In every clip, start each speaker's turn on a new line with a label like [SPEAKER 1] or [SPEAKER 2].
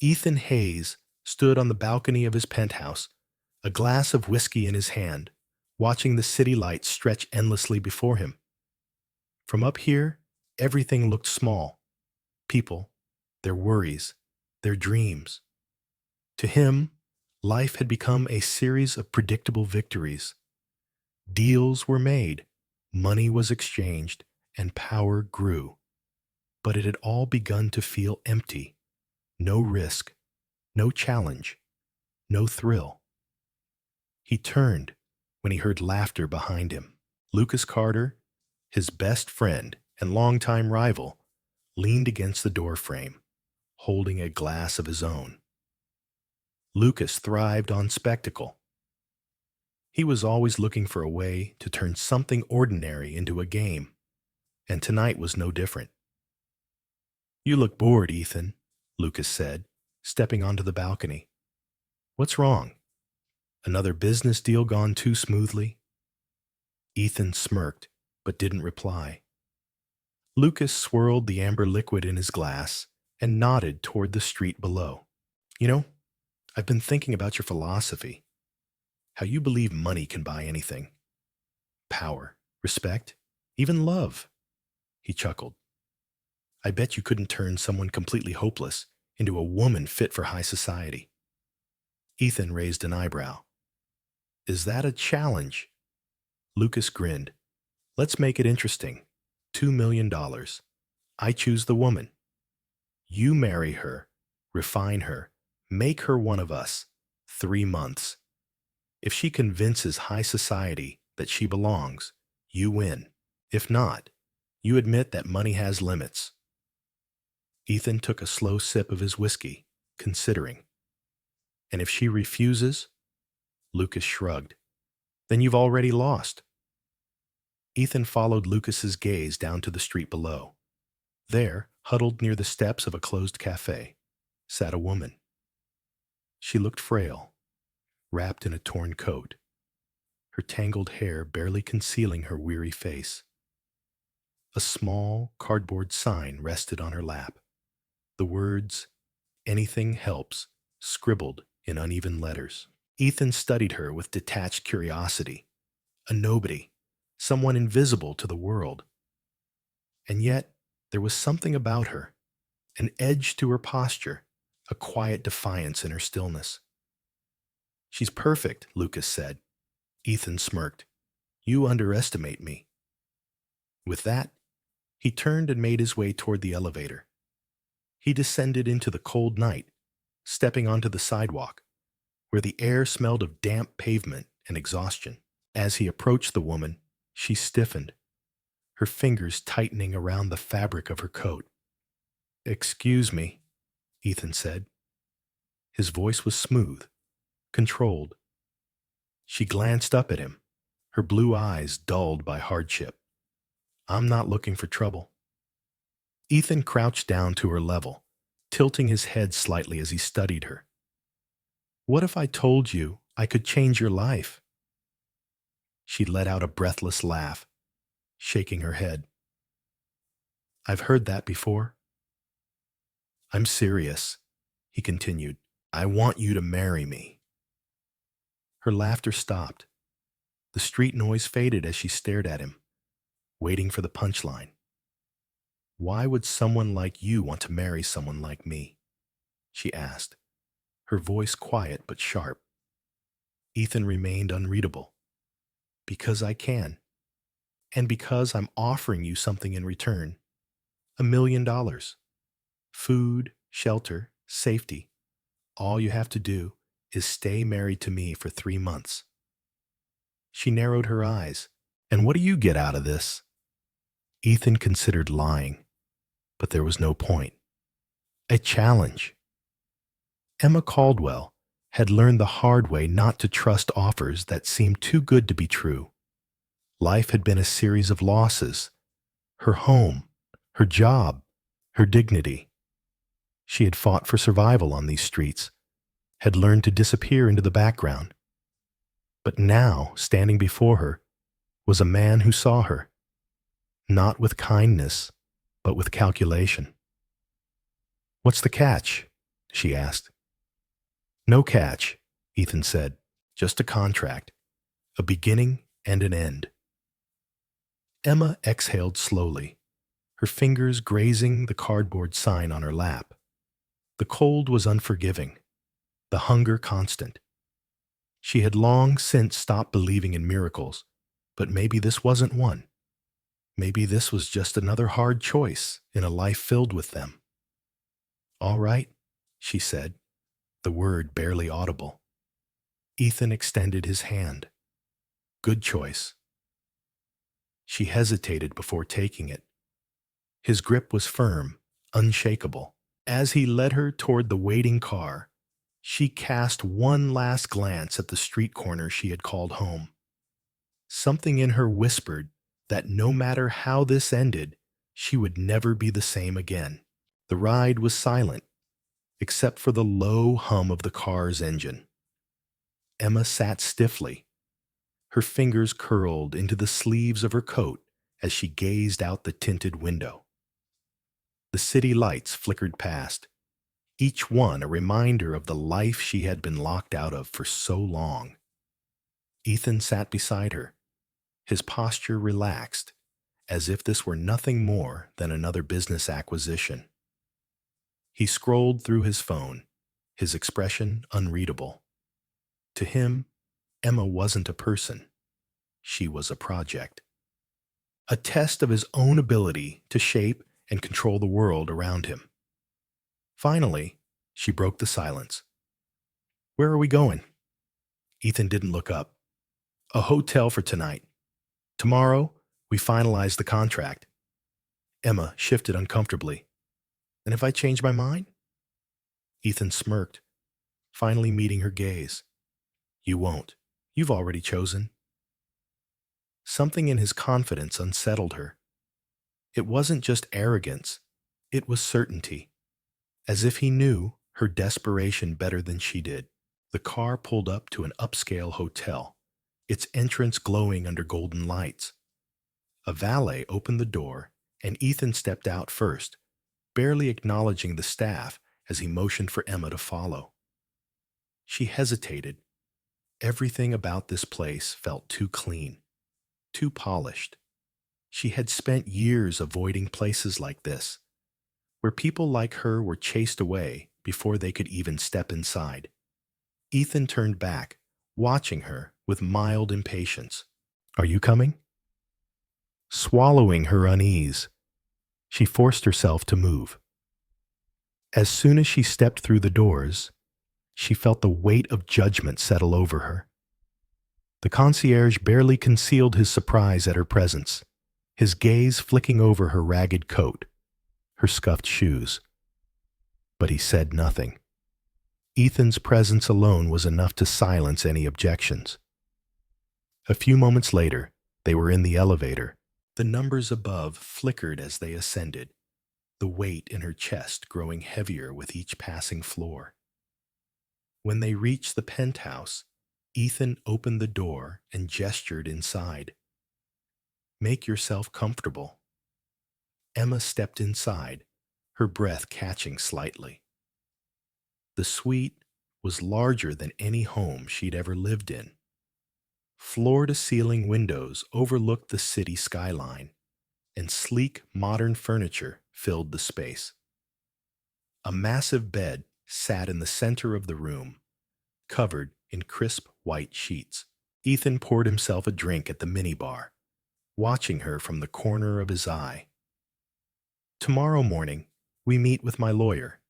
[SPEAKER 1] Ethan Hayes stood on the balcony of his penthouse, a glass of whiskey in his hand, watching the city lights stretch endlessly before him. From up here, everything looked small. People, their worries, their dreams. To him, life had become a series of predictable victories. Deals were made, money was exchanged, and power grew. But it had all begun to feel empty. No risk, no challenge, no thrill. He turned when he heard laughter behind him. Lucas Carter, his best friend and longtime rival, leaned against the doorframe, holding a glass of his own. Lucas thrived on spectacle. He was always looking for a way to turn something ordinary into a game, and tonight was no different. "You look bored, Ethan," Lucas said, stepping onto the balcony. "What's wrong? Another business deal gone too smoothly?" Ethan smirked, but didn't reply. Lucas swirled the amber liquid in his glass and nodded toward the street below. "You know, I've been thinking about your philosophy. How you believe money can buy anything. Power, respect, even love." He chuckled. "I bet you couldn't turn someone completely hopeless into a woman fit for high society." Ethan raised an eyebrow. "Is that a challenge?" Lucas grinned. "Let's make it interesting. $2 million. I choose the woman. You marry her, refine her, make her one of us. 3 months. If she convinces high society that she belongs, you win. If not, you admit that money has limits." Ethan took a slow sip of his whiskey, considering. "And if she refuses?" Lucas shrugged. "Then you've already lost." Ethan followed Lucas's gaze down to the street below. There, huddled near the steps of a closed cafe, sat a woman. She looked frail, wrapped in a torn coat, her tangled hair barely concealing her weary face. A small cardboard sign rested on her lap. The words, "Anything helps," scribbled in uneven letters. Ethan studied her with detached curiosity. A nobody, someone invisible to the world. And yet, there was something about her, an edge to her posture, a quiet defiance in her stillness. "She's perfect," Lucas said. Ethan smirked. "You underestimate me." With that, he turned and made his way toward the elevator. He descended into the cold night, stepping onto the sidewalk, where the air smelled of damp pavement and exhaustion. As he approached the woman, she stiffened, her fingers tightening around the fabric of her coat. "Excuse me," Ethan said. His voice was smooth, controlled. She glanced up at him, her blue eyes dulled by hardship. "I'm not looking for trouble." Ethan crouched down to her level, tilting his head slightly as he studied her. "What if I told you I could change your life?" She let out a breathless laugh, shaking her head. "I've heard that before." "I'm serious," he continued. "I want you to marry me." Her laughter stopped. The street noise faded as she stared at him, waiting for the punchline. "Why would someone like you want to marry someone like me?" she asked, her voice quiet but sharp. Ethan remained unreadable. "Because I can. And because I'm offering you something in return. $1 million. Food, shelter, safety. All you have to do is stay married to me for 3 months. She narrowed her eyes. "And what do you get out of this?" Ethan considered lying, but there was no point. A challenge. Emma Caldwell had learned the hard way not to trust offers that seemed too good to be true. Life had been a series of losses. Her home, her job, her dignity. She had fought for survival on these streets, had learned to disappear into the background. But now, standing before her, was a man who saw her, not with kindness, but with calculation. "What's the catch?" she asked. No catch, Ethan said. Just a contract. A beginning and an end. Emma exhaled slowly, her fingers grazing the cardboard sign on her lap. The cold was unforgiving, the hunger constant. She had long since stopped believing in miracles, but maybe this wasn't one. Maybe this was just another hard choice in a life filled with them. All right, she said, the word barely audible. Ethan extended his hand. Good choice. She hesitated before taking it. His grip was firm, unshakable. As he led her toward the waiting car, she cast one last glance at the street corner she had called home. Something in her whispered that no matter how this ended, she would never be the same again. The ride was silent, except for the low hum of the car's engine. Emma sat stiffly, her fingers curled into the sleeves of her coat as she gazed out the tinted window. The city lights flickered past, each one a reminder of the life she had been locked out of for so long. Ethan sat beside her, his posture relaxed, as if this were nothing more than another business acquisition. He scrolled through his phone, his expression unreadable. To him, Emma wasn't a person. She was a project. A test of his own ability to shape and control the world around him. Finally, she broke the silence. Where are we going? Ethan didn't look up. A hotel for tonight. Tomorrow, we finalize the contract. Emma shifted uncomfortably. And if I change my mind? Ethan smirked, finally meeting her gaze. You won't. You've already chosen. Something in his confidence unsettled her. It wasn't just arrogance, it was certainty. As if he knew her desperation better than she did. The car pulled up to an upscale hotel, its entrance glowing under golden lights. A valet opened the door, and Ethan stepped out first, barely acknowledging the staff as he motioned for Emma to follow. She hesitated. Everything about this place felt too clean, too polished. She had spent years avoiding places like this, where people like her were chased away before they could even step inside. Ethan turned back, watching her with mild impatience. Are you coming? Swallowing her unease, she forced herself to move. As soon as she stepped through the doors, she felt the weight of judgment settle over her. The concierge barely concealed his surprise at her presence, his gaze flicking over her ragged coat, her scuffed shoes. But he said nothing. Ethan's presence alone was enough to silence any objections. A few moments later, they were in the elevator. The numbers above flickered as they ascended, the weight in her chest growing heavier with each passing floor. When they reached the penthouse, Ethan opened the door and gestured inside. Make yourself comfortable. Emma stepped inside, her breath catching slightly. The suite was larger than any home she'd ever lived in. Floor-to-ceiling windows overlooked the city skyline, and sleek, modern furniture filled the space. A massive bed sat in the center of the room, covered in crisp white sheets. Ethan poured himself a drink at the minibar, watching her from the corner of his eye. Tomorrow morning, we meet with my lawyer.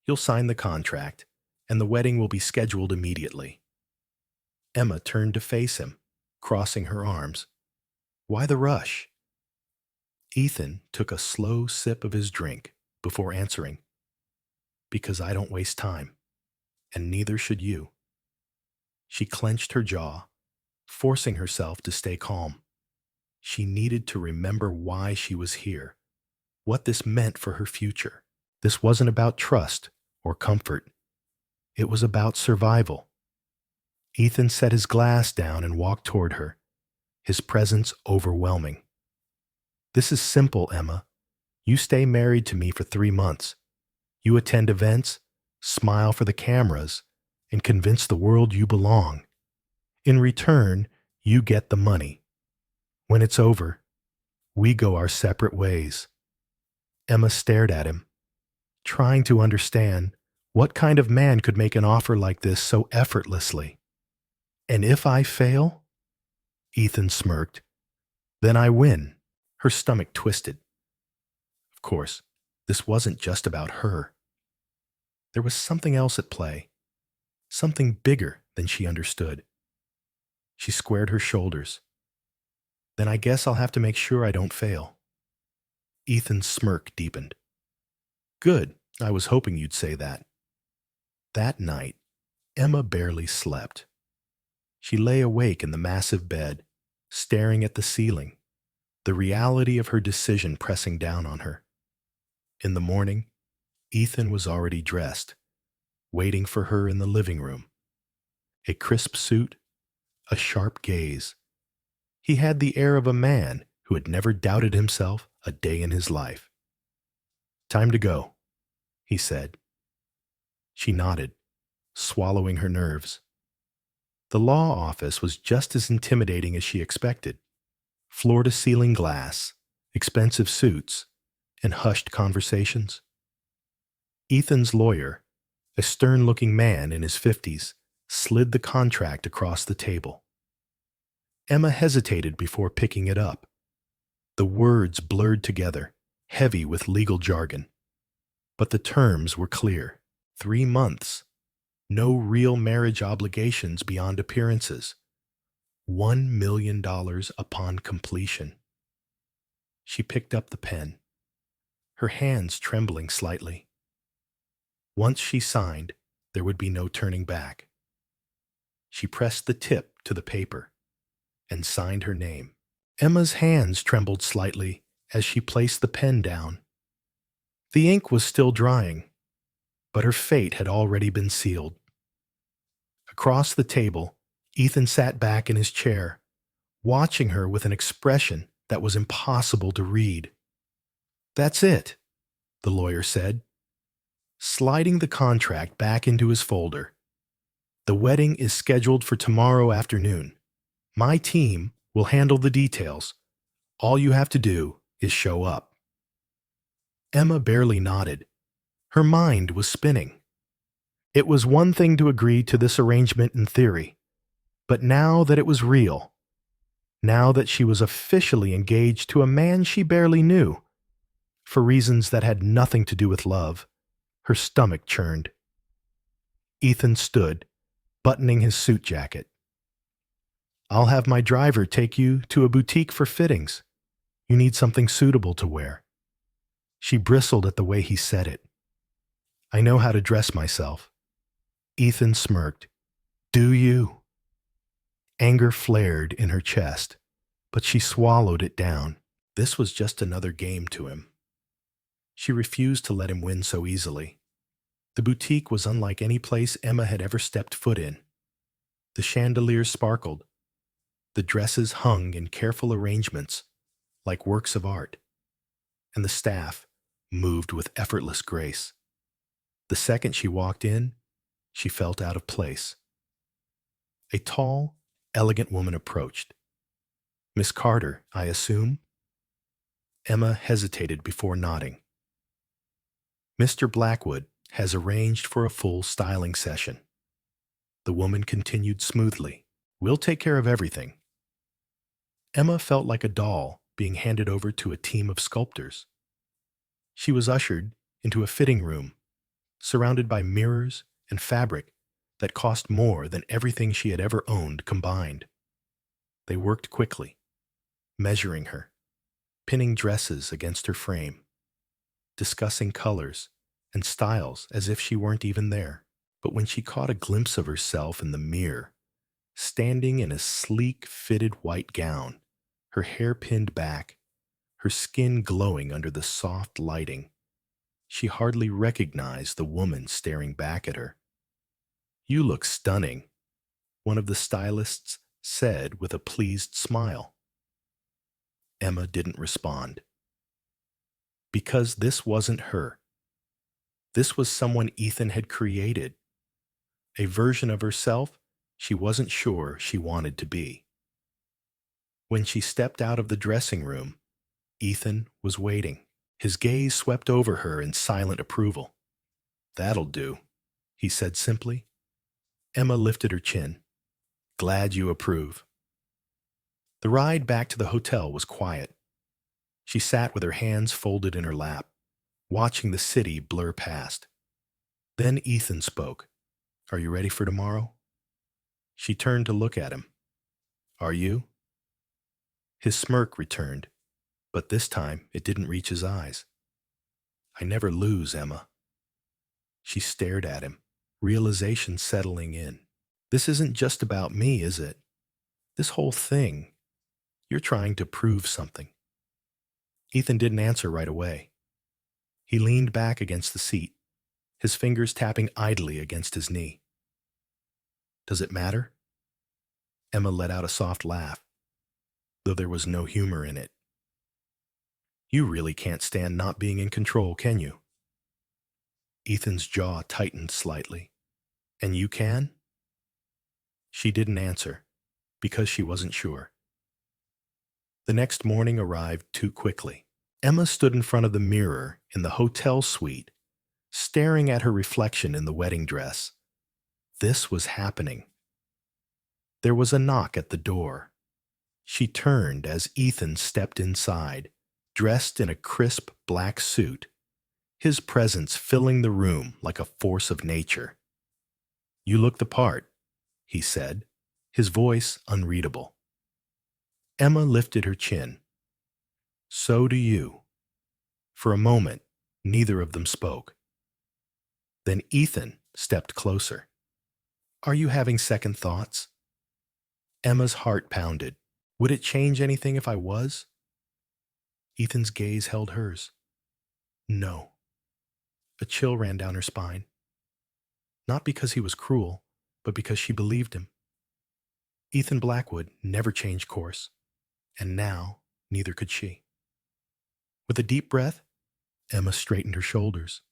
[SPEAKER 1] You'll sign the contract, and the wedding will be scheduled immediately. Emma turned to face him, crossing her arms. Why the rush? Ethan took a slow sip of his drink before answering. Because I don't waste time, and neither should you. She clenched her jaw, forcing herself to stay calm. She needed to remember why she was here, what this meant for her future. This wasn't about trust or comfort. It was about survival. Ethan set his glass down and walked toward her, his presence overwhelming. This is simple, Emma. You stay married to me for 3 months. You attend events, smile for the cameras, and convince the world you belong. In return, you get the money. When it's over, we go our separate ways." Emma stared at him, trying to understand what kind of man could make an offer like this so effortlessly. "And if I fail?" Ethan smirked. "Then I win." Her stomach twisted. Of course, this wasn't just about her. There was something else at play, something bigger than she understood. She squared her shoulders. "Then I guess I'll have to make sure I don't fail." Ethan's smirk deepened. "Good, I was hoping you'd say that." That night, Emma barely slept. She lay awake in the massive bed, staring at the ceiling, the reality of her decision pressing down on her. In the morning, Ethan was already dressed, waiting for her in the living room. A crisp suit, a sharp gaze. He had the air of a man who had never doubted himself a day in his life. "Time to go," he said. She nodded, swallowing her nerves. The law office was just as intimidating as she expected. Floor-to-ceiling glass, expensive suits, and hushed conversations. Ethan's lawyer, a stern-looking man in his 50s, slid the contract across the table. Emma hesitated before picking it up. The words blurred together, heavy with legal jargon. But the terms were clear. 3 months. No real marriage obligations beyond appearances. $1 million upon completion. She picked up the pen, her hands trembling slightly. Once she signed, there would be no turning back. She pressed the tip to the paper and signed her name. Emma's hands trembled slightly as she placed the pen down. The ink was still drying, but her fate had already been sealed. Across the table, Ethan sat back in his chair, watching her with an expression that was impossible to read. "That's it," the lawyer said, sliding the contract back into his folder. "The wedding is scheduled for tomorrow afternoon. My team will handle the details. All you have to do is show up." Emma barely nodded. Her mind was spinning. It was one thing to agree to this arrangement in theory, but now that it was real, now that she was officially engaged to a man she barely knew, for reasons that had nothing to do with love, her stomach churned. Ethan stood, buttoning his suit jacket. "I'll have my driver take you to a boutique for fittings. You need something suitable to wear." She bristled at the way he said it. "I know how to dress myself." Ethan smirked. "Do you?" Anger flared in her chest, but she swallowed it down. This was just another game to him. She refused to let him win so easily. The boutique was unlike any place Emma had ever stepped foot in. The chandeliers sparkled. The dresses hung in careful arrangements, like works of art. And the staff moved with effortless grace. The second she walked in, she felt out of place. A tall, elegant woman approached. "Miss Carter, I assume?" Emma hesitated before nodding. "Mr. Blackwood has arranged for a full styling session." The woman continued smoothly. "We'll take care of everything." Emma felt like a doll being handed over to a team of sculptors. She was ushered into a fitting room, surrounded by mirrors and fabric that cost more than everything she had ever owned combined. They worked quickly, measuring her, pinning dresses against her frame, discussing colors and styles as if she weren't even there. But when she caught a glimpse of herself in the mirror, standing in a sleek, fitted white gown, her hair pinned back, her skin glowing under the soft lighting, she hardly recognized the woman staring back at her. "You look stunning," one of the stylists said with a pleased smile. Emma didn't respond. Because this wasn't her. This was someone Ethan had created, a version of herself she wasn't sure she wanted to be. When she stepped out of the dressing room, Ethan was waiting. His gaze swept over her in silent approval. "That'll do," he said simply. Emma lifted her chin. "Glad you approve." The ride back to the hotel was quiet. She sat with her hands folded in her lap, watching the city blur past. Then Ethan spoke. "Are you ready for tomorrow?" She turned to look at him. "Are you?" His smirk returned, but this time it didn't reach his eyes. "I never lose, Emma." She stared at him, realization settling in. "This isn't just about me, is it? This whole thing, you're trying to prove something." Ethan didn't answer right away. He leaned back against the seat, his fingers tapping idly against his knee. "Does it matter?" Emma let out a soft laugh, though there was no humor in it. "You really can't stand not being in control, can you?" Ethan's jaw tightened slightly. "And you can?" She didn't answer, because she wasn't sure. The next morning arrived too quickly. Emma stood in front of the mirror in the hotel suite, staring at her reflection in the wedding dress. This was happening. There was a knock at the door. She turned as Ethan stepped inside, dressed in a crisp black suit, his presence filling the room like a force of nature. "You look the part," he said, his voice unreadable. Emma lifted her chin. "So do you." For a moment, neither of them spoke. Then Ethan stepped closer. "Are you having second thoughts?" Emma's heart pounded. Would it change anything if I was? Ethan's gaze held hers. No. A chill ran down her spine. Not because he was cruel, but because she believed him. Ethan Blackwood never changed course, and now neither could she. With a deep breath, Emma straightened her shoulders.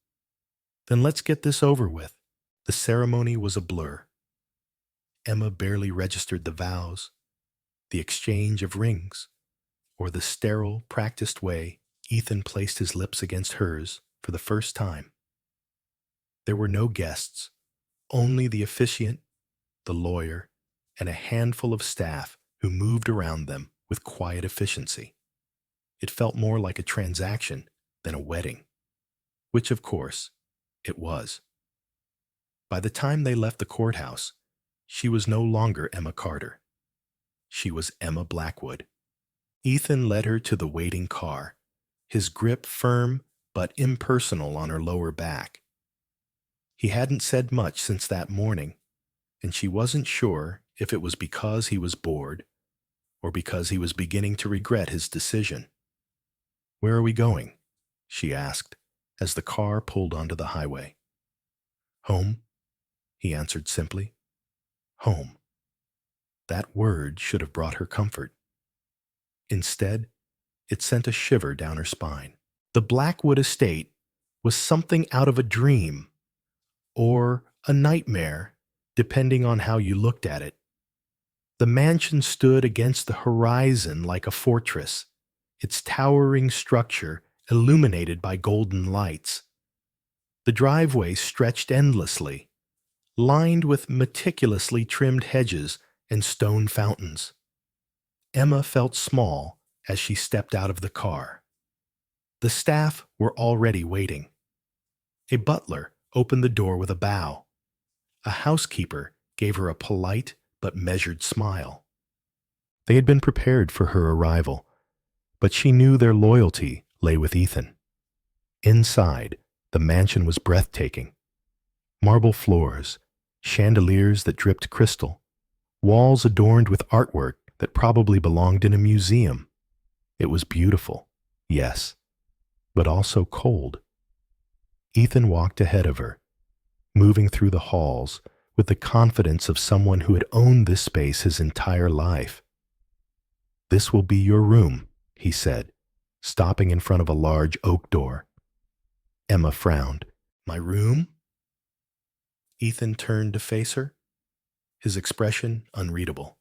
[SPEAKER 1] "Then let's get this over with." The ceremony was a blur. Emma barely registered the vows, the exchange of rings, or the sterile, practiced way Ethan placed his lips against hers for the first time. There were no guests, only the officiant, the lawyer, and a handful of staff who moved around them with quiet efficiency. It felt more like a transaction than a wedding, which, of course, it was. By the time they left the courthouse, she was no longer Emma Carter. She was Emma Blackwood. Ethan led her to the waiting car, his grip firm but impersonal on her lower back. He hadn't said much since that morning, and she wasn't sure if it was because he was bored or because he was beginning to regret his decision. "Where are we going?" she asked as the car pulled onto the highway. "Home," he answered simply. Home. That word should have brought her comfort. Instead, it sent a shiver down her spine. The Blackwood estate was something out of a dream, or a nightmare, depending on how you looked at it. The mansion stood against the horizon like a fortress, its towering structure illuminated by golden lights. The driveway stretched endlessly, lined with meticulously trimmed hedges and stone fountains. Emma felt small as she stepped out of the car. The staff were already waiting. A butler opened the door with a bow. A housekeeper gave her a polite but measured smile. They had been prepared for her arrival, but she knew their loyalty lay with Ethan. Inside, the mansion was breathtaking. Marble floors, chandeliers that dripped crystal, walls adorned with artwork that probably belonged in a museum. It was beautiful, yes, but also cold. Ethan walked ahead of her, moving through the halls with the confidence of someone who had owned this space his entire life. "This will be your room," he said, stopping in front of a large oak door. Emma frowned, My room? Ethan turned to face her, his expression unreadable.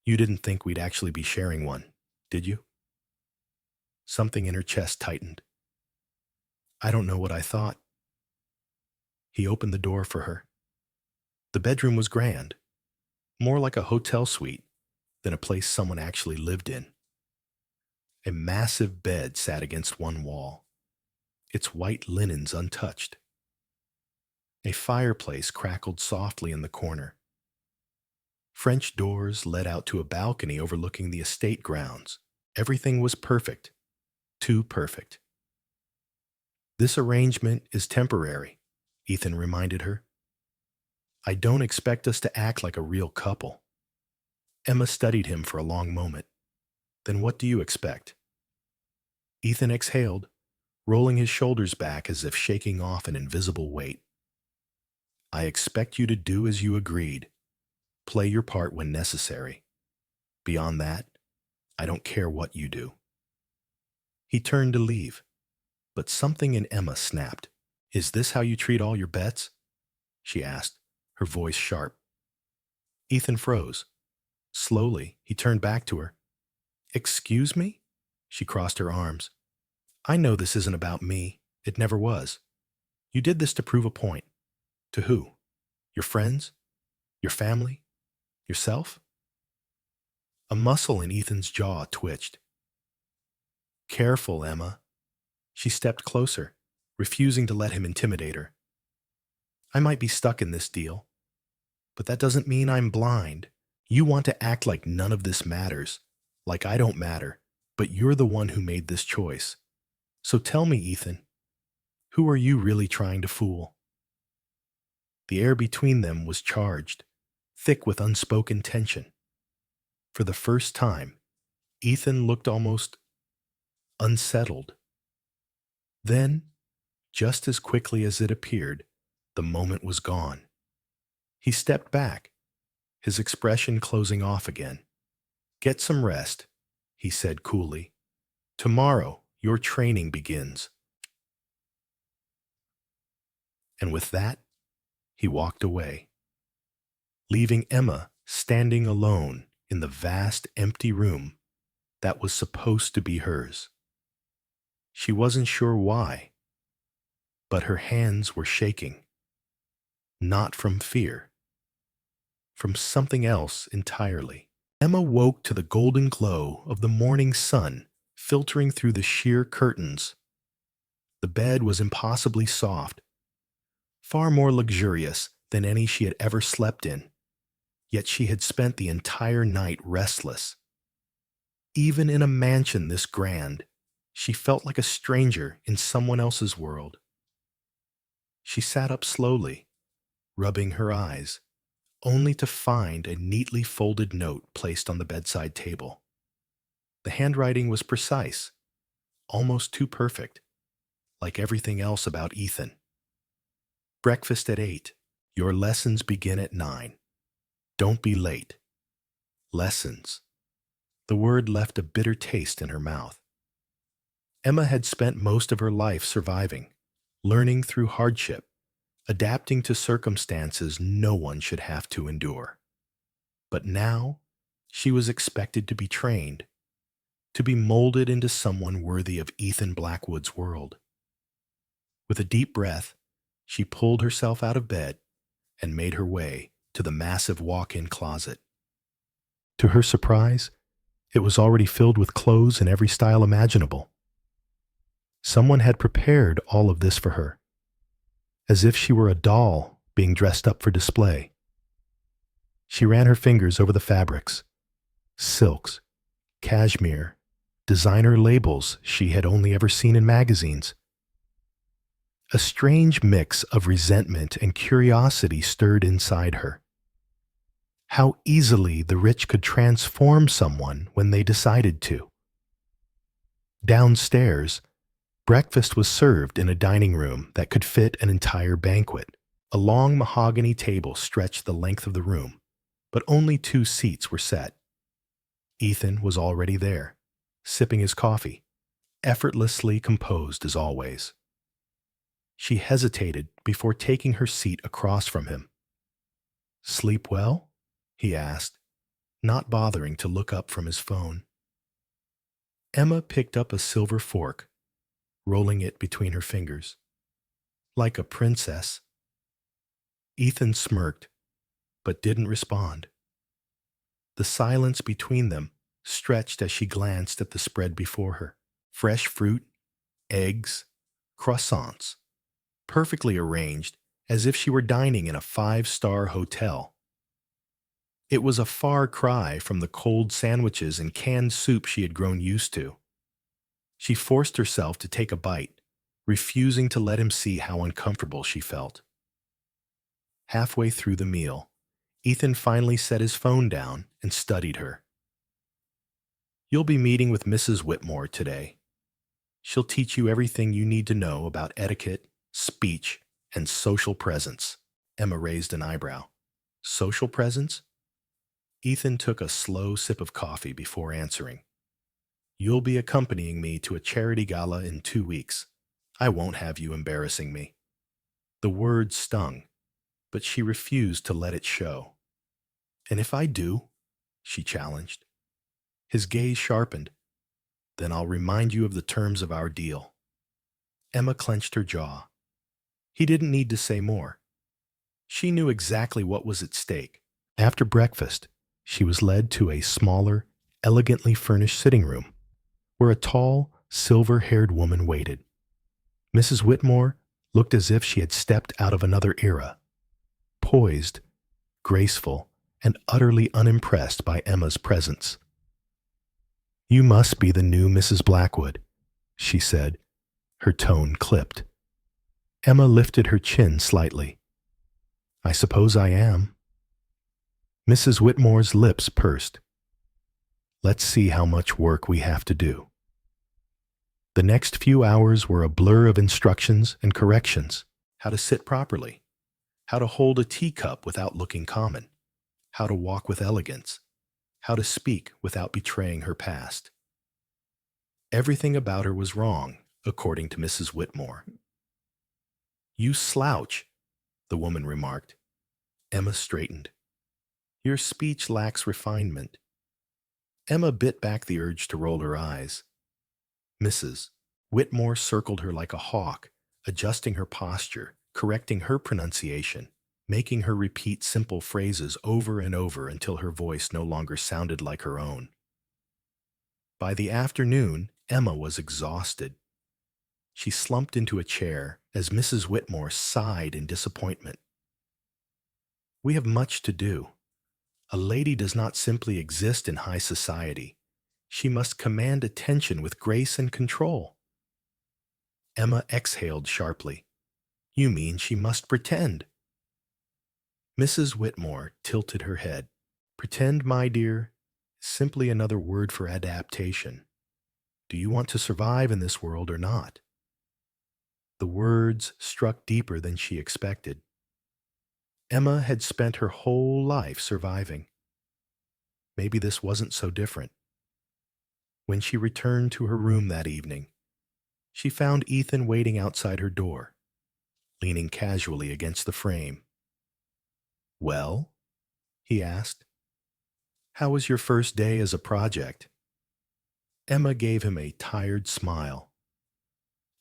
[SPEAKER 1] You didn't think we'd actually be sharing one, did you? Something in her chest tightened. I don't know what I thought. He opened the door for her. The bedroom was grand, more like a hotel suite than a place someone actually lived in. A massive bed sat against one wall, its white linens untouched. A fireplace crackled softly in the corner. French doors led out to a balcony overlooking the estate grounds. Everything was perfect, too perfect. This arrangement is temporary, Ethan reminded her. I don't expect us to act like a real couple. Emma studied him for a long moment. Then what do you expect? Ethan exhaled, rolling his shoulders back as if shaking off an invisible weight. I expect you to do as you agreed. Play your part when necessary. Beyond that, I don't care what you do. He turned to leave, but something in Emma snapped. Is this how you treat all your bets? She asked, her voice sharp. Ethan froze. Slowly, he turned back to her. Excuse me? She crossed her arms. I know this isn't about me. It never was. You did this to prove a point. To who? Your friends? Your family? Yourself? A muscle in Ethan's jaw twitched. Careful, Emma. She stepped closer, refusing to let him intimidate her. I might be stuck in this deal, but that doesn't mean I'm blind. You want to act like none of this matters, like I don't matter, but you're the one who made this choice. So tell me, Ethan, who are you really trying to fool? The air between them was charged, thick with unspoken tension. For the first time, Ethan looked almost unsettled. Then, just as quickly as it appeared, the moment was gone. He stepped back, his expression closing off again. Get some rest, he said coolly. Tomorrow, your training begins. And with that, he walked away, leaving Emma standing alone in the vast empty room that was supposed to be hers. She wasn't sure why, but her hands were shaking. Not from fear, from something else entirely. Emma woke to the golden glow of the morning sun filtering through the sheer curtains. The bed was impossibly soft, far more luxurious than any she had ever slept in, yet she had spent the entire night restless. Even in a mansion this grand, she felt like a stranger in someone else's world. She sat up slowly, rubbing her eyes, only to find a neatly folded note placed on the bedside table. The handwriting was precise, almost too perfect, like everything else about Ethan. Breakfast at 8. Your lessons begin at 9. Don't be late. Lessons. The word left a bitter taste in her mouth. Emma had spent most of her life surviving, learning through hardship, adapting to circumstances no one should have to endure. But now, she was expected to be trained, to be molded into someone worthy of Ethan Blackwood's world. With a deep breath, she pulled herself out of bed and made her way to the massive walk-in closet. To her surprise, it was already filled with clothes in every style imaginable. Someone had prepared all of this for her, as if she were a doll being dressed up for display. She ran her fingers over the fabrics, silks, cashmere, designer labels she had only ever seen in magazines. A strange mix of resentment and curiosity stirred inside her. How easily the rich could transform someone when they decided to. Downstairs, breakfast was served in a dining room that could fit an entire banquet. A long mahogany table stretched the length of the room, but only 2 seats were set. Ethan was already there, sipping his coffee, effortlessly composed as always. She hesitated before taking her seat across from him. "Sleep well?" he asked, not bothering to look up from his phone. Emma picked up a silver fork, rolling it between her fingers. "Like a princess." Ethan smirked, but didn't respond. The silence between them stretched as she glanced at the spread before her. Fresh fruit, eggs, croissants, perfectly arranged as if she were dining in a five-star hotel. It was a far cry from the cold sandwiches and canned soup she had grown used to. She forced herself to take a bite, refusing to let him see how uncomfortable she felt. Halfway through the meal, Ethan finally set his phone down and studied her. "You'll be meeting with Mrs. Whitmore today. She'll teach you everything you need to know about etiquette, speech, and social presence." Emma raised an eyebrow. "Social presence?" Ethan took a slow sip of coffee before answering. "You'll be accompanying me to a charity gala in 2 weeks. I won't have you embarrassing me." The word stung, but she refused to let it show. "And if I do?" she challenged. His gaze sharpened. "Then I'll remind you of the terms of our deal." Emma clenched her jaw. He didn't need to say more. She knew exactly what was at stake. After breakfast, she was led to a smaller, elegantly furnished sitting room, where a tall, silver-haired woman waited. Mrs. Whitmore looked as if she had stepped out of another era, poised, graceful, and utterly unimpressed by Emma's presence. "You must be the new Mrs. Blackwood," she said, her tone clipped. Emma lifted her chin slightly. "I suppose I am." Mrs. Whitmore's lips pursed. "Let's see how much work we have to do." The next few hours were a blur of instructions and corrections. How to sit properly, how to hold a teacup without looking common, how to walk with elegance, how to speak without betraying her past. Everything about her was wrong, according to Mrs. Whitmore. "You slouch," the woman remarked. Emma straightened. "Your speech lacks refinement." Emma bit back the urge to roll her eyes. Mrs. Whitmore circled her like a hawk, adjusting her posture, correcting her pronunciation, making her repeat simple phrases over and over until her voice no longer sounded like her own. By the afternoon, Emma was exhausted. She slumped into a chair as Mrs. Whitmore sighed in disappointment. "We have much to do. A lady does not simply exist in high society. She must command attention with grace and control." Emma exhaled sharply. "You mean she must pretend?" Mrs. Whitmore tilted her head. "Pretend, my dear, is simply another word for adaptation. Do you want to survive in this world or not?" The words struck deeper than she expected. Emma had spent her whole life surviving. Maybe this wasn't so different. When she returned to her room that evening, she found Ethan waiting outside her door, leaning casually against the frame. "Well?" he asked. "How was your first day as a project?" Emma gave him a tired smile.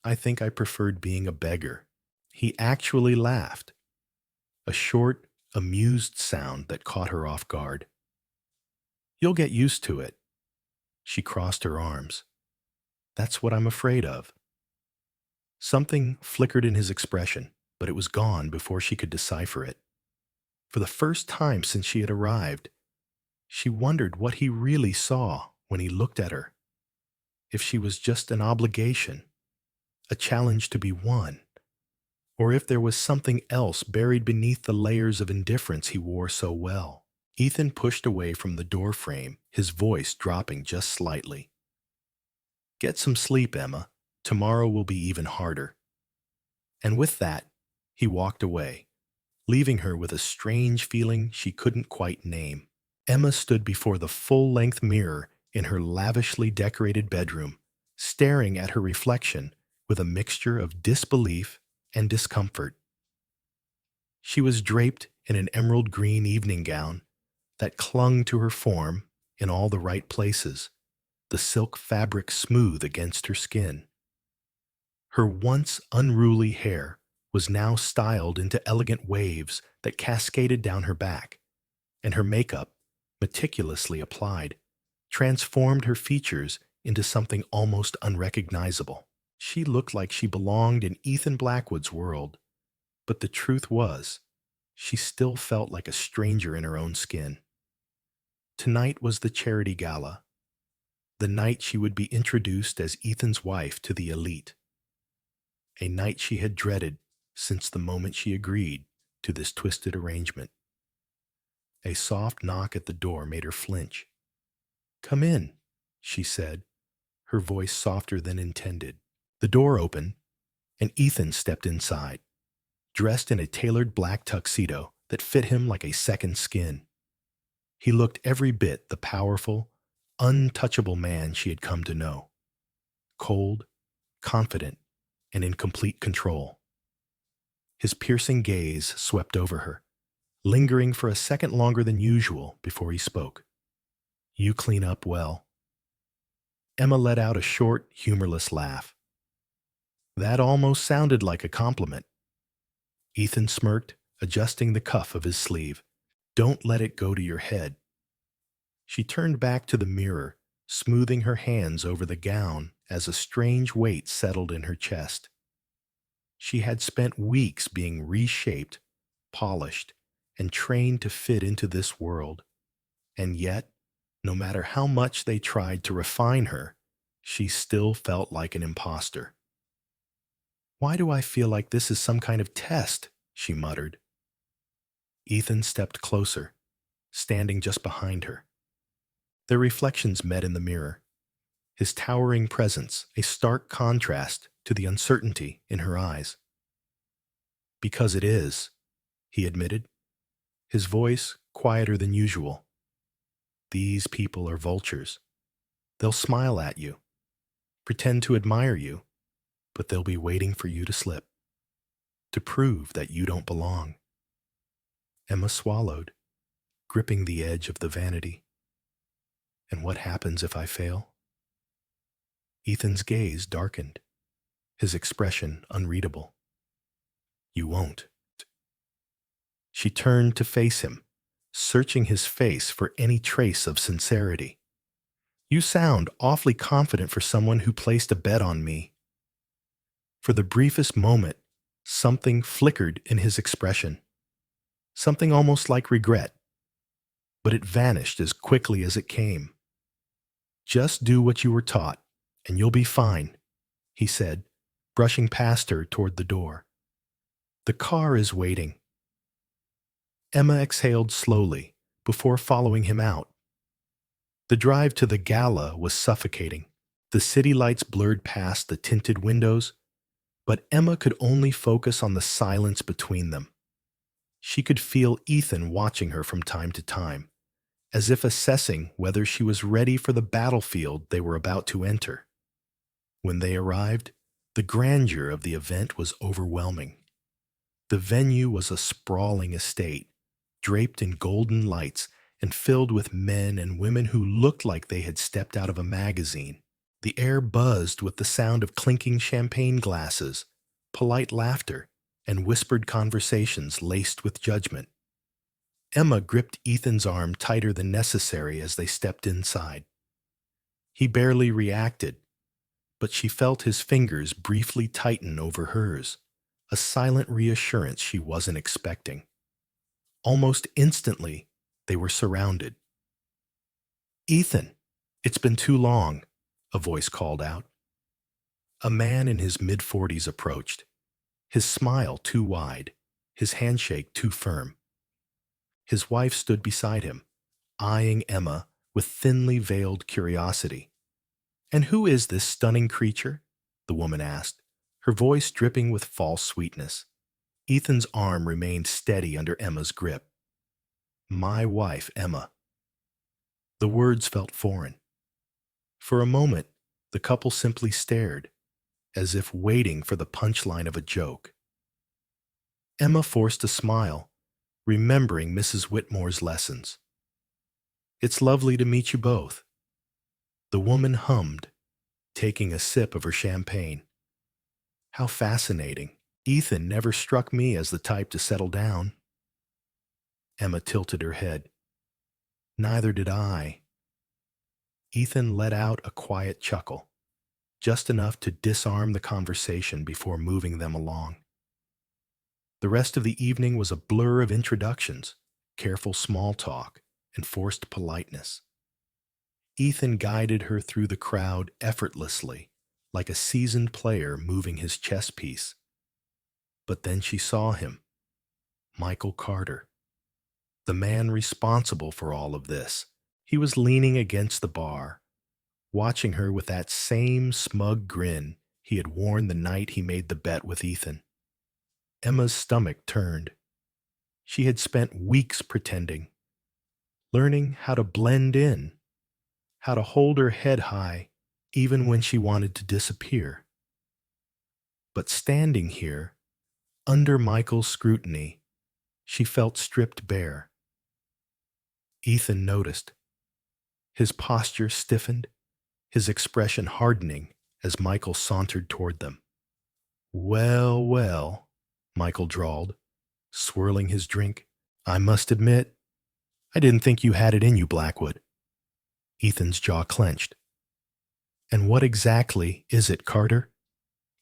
[SPEAKER 1] "I think I preferred being a beggar." He actually laughed, a short, amused sound that caught her off guard. "You'll get used to it." She crossed her arms. "That's what I'm afraid of." Something flickered in his expression, but it was gone before she could decipher it. For the first time since she had arrived, she wondered what he really saw when he looked at her. If she was just an obligation, a challenge to be won, or if there was something else buried beneath the layers of indifference he wore so well. Ethan pushed away from the door frame, his voice dropping just slightly. "Get some sleep, Emma. Tomorrow will be even harder." And with that, he walked away, leaving her with a strange feeling she couldn't quite name. Emma stood before the full-length mirror in her lavishly decorated bedroom, staring at her reflection with a mixture of disbelief and discomfort. She was draped in an emerald green evening gown that clung to her form in all the right places, the silk fabric smooth against her skin. Her once unruly hair was now styled into elegant waves that cascaded down her back, and her makeup, meticulously applied, transformed her features into something almost unrecognizable. She looked like she belonged in Ethan Blackwood's world, but the truth was, she still felt like a stranger in her own skin. Tonight was the charity gala, the night she would be introduced as Ethan's wife to the elite, a night she had dreaded since the moment she agreed to this twisted arrangement. A soft knock at the door made her flinch. "Come in," she said, her voice softer than intended. The door opened, and Ethan stepped inside, dressed in a tailored black tuxedo that fit him like a second skin. He looked every bit the powerful, untouchable man she had come to know. Cold, confident, and in complete control. His piercing gaze swept over her, lingering for a second longer than usual before he spoke. "You clean up well." Emma let out a short, humorless laugh. That almost sounded like a compliment. Ethan smirked, adjusting the cuff of his sleeve. "Don't let it go to your head." She turned back to the mirror, smoothing her hands over the gown as a strange weight settled in her chest. She had spent weeks being reshaped, polished, and trained to fit into this world. And yet, no matter how much they tried to refine her, she still felt like an imposter. "Why do I feel like this is some kind of test?" she muttered. Ethan stepped closer, standing just behind her. Their reflections met in the mirror, his towering presence a stark contrast to the uncertainty in her eyes. "Because it is," he admitted, his voice quieter than usual. "These people are vultures. They'll smile at you, pretend to admire you, but they'll be waiting for you to slip, to prove that you don't belong." Emma swallowed, gripping the edge of the vanity. "And what happens if I fail?" Ethan's gaze darkened, his expression unreadable. "You won't." She turned to face him, searching his face for any trace of sincerity. "You sound awfully confident for someone who placed a bet on me." For the briefest moment, something flickered in his expression, something almost like regret, but it vanished as quickly as it came. "Just do what you were taught, and you'll be fine," he said, brushing past her toward the door. "The car is waiting." Emma exhaled slowly before following him out. The drive to the gala was suffocating. The city lights blurred past the tinted windows, but Emma could only focus on the silence between them. She could feel Ethan watching her from time to time, as if assessing whether she was ready for the battlefield they were about to enter. When they arrived, the grandeur of the event was overwhelming. The venue was a sprawling estate, draped in golden lights and filled with men and women who looked like they had stepped out of a magazine. The air buzzed with the sound of clinking champagne glasses, polite laughter, and whispered conversations laced with judgment. Emma gripped Ethan's arm tighter than necessary as they stepped inside. He barely reacted, but she felt his fingers briefly tighten over hers, a silent reassurance she wasn't expecting. Almost instantly, they were surrounded. "Ethan, it's been too long," a voice called out. A man in his mid-40s approached, his smile too wide, his handshake too firm. His wife stood beside him, eyeing Emma with thinly veiled curiosity. "And who is this stunning creature?" the woman asked, her voice dripping with false sweetness. Ethan's arm remained steady under Emma's grip. "My wife, Emma." The words felt foreign. For a moment, the couple simply stared, as if waiting for the punchline of a joke. Emma forced a smile, remembering Mrs. Whitmore's lessons. "It's lovely to meet you both," the woman hummed, taking a sip of her champagne. "How fascinating. Ethan never struck me as the type to settle down." Emma tilted her head. "Neither did I." Ethan let out a quiet chuckle, just enough to disarm the conversation before moving them along. The rest of the evening was a blur of introductions, careful small talk, and forced politeness. Ethan guided her through the crowd effortlessly, like a seasoned player moving his chess piece. But then she saw him, Michael Carter, the man responsible for all of this. He was leaning against the bar, watching her with that same smug grin he had worn the night he made the bet with Ethan. Emma's stomach turned. She had spent weeks pretending, learning how to blend in, how to hold her head high even when she wanted to disappear. But standing here, under Michael's scrutiny, she felt stripped bare. Ethan noticed. His posture stiffened, his expression hardening as Michael sauntered toward them. "Well, well," Michael drawled, swirling his drink. "I must admit, I didn't think you had it in you, Blackwood." Ethan's jaw clenched. "And what exactly is it, Carter?"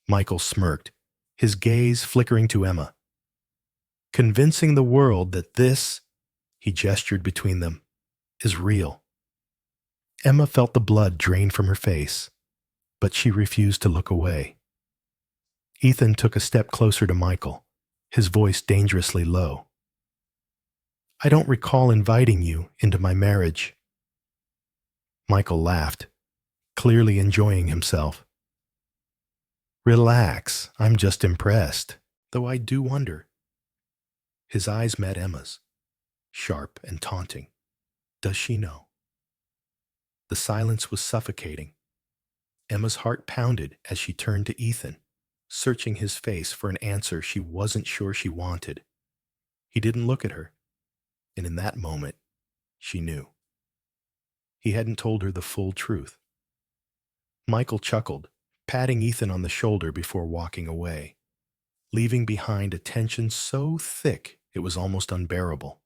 [SPEAKER 1] Michael smirked, his gaze flickering to Emma. "Convincing the world that this," he gestured between them, "is real." Emma felt the blood drain from her face, but she refused to look away. Ethan took a step closer to Michael, his voice dangerously low. "I don't recall inviting you into my marriage." Michael laughed, clearly enjoying himself. "Relax, I'm just impressed, though I do wonder." His eyes met Emma's, sharp and taunting. Does she know? The silence was suffocating. Emma's heart pounded as she turned to Ethan, searching his face for an answer she wasn't sure she wanted. He didn't look at her, and in that moment, she knew. He hadn't told her the full truth. Michael chuckled, patting Ethan on the shoulder before walking away, leaving behind a tension so thick it was almost unbearable.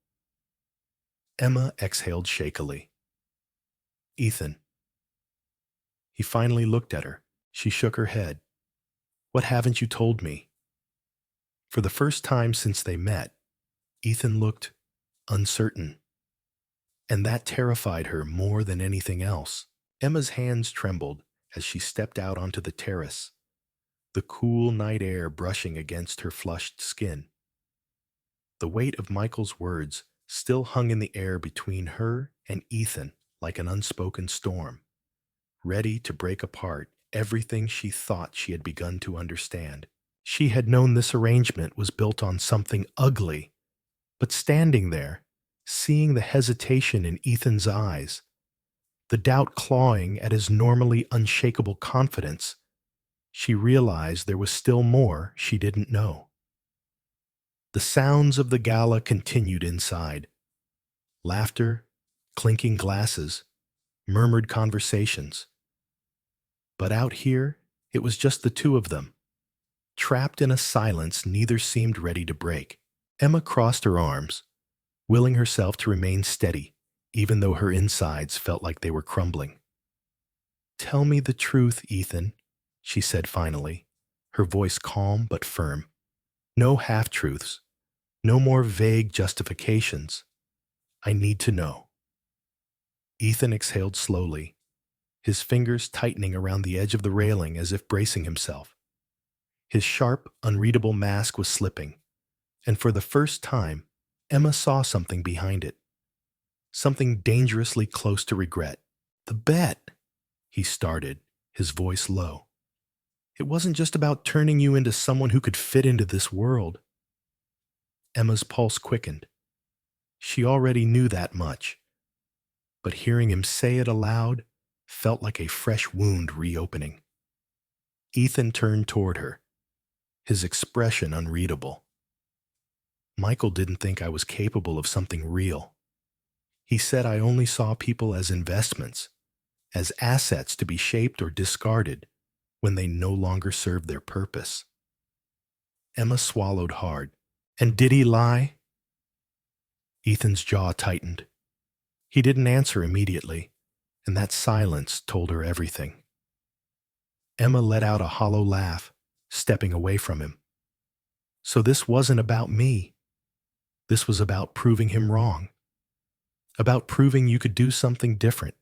[SPEAKER 1] Emma exhaled shakily. "Ethan." He finally looked at her. She shook her head. "What haven't you told me?" For the first time since they met, Ethan looked uncertain, and that terrified her more than anything else. Emma's hands trembled as she stepped out onto the terrace, the cool night air brushing against her flushed skin. The weight of Michael's words still hung in the air between her and Ethan like an unspoken storm, ready to break apart everything she thought she had begun to understand. She had known this arrangement was built on something ugly, but standing there, seeing the hesitation in Ethan's eyes, the doubt clawing at his normally unshakable confidence, she realized there was still more she didn't know. The sounds of the gala continued inside. Laughter, clinking glasses, murmured conversations. But out here, it was just the two of them, trapped in a silence neither seemed ready to break. Emma crossed her arms, willing herself to remain steady, even though her insides felt like they were crumbling. "Tell me the truth, Ethan," she said finally, her voice calm but firm. "No half-truths, no more vague justifications. I need to know." Ethan exhaled slowly, his fingers tightening around the edge of the railing as if bracing himself. His sharp, unreadable mask was slipping, and for the first time, Emma saw something behind it. Something dangerously close to regret. "The bet," he started, his voice low. "It wasn't just about turning you into someone who could fit into this world." Emma's pulse quickened. She already knew that much, but hearing him say it aloud felt like a fresh wound reopening. Ethan turned toward her, his expression unreadable. Michael didn't think I was capable of something real. He said I only saw people as investments, as assets to be shaped or discarded when they no longer served their purpose. Emma swallowed hard. And did he lie? Ethan's jaw tightened. He didn't answer immediately, and that silence told her everything. Emma let out a hollow laugh, stepping away from him. So this wasn't about me. This was about proving him wrong. About proving you could do something different,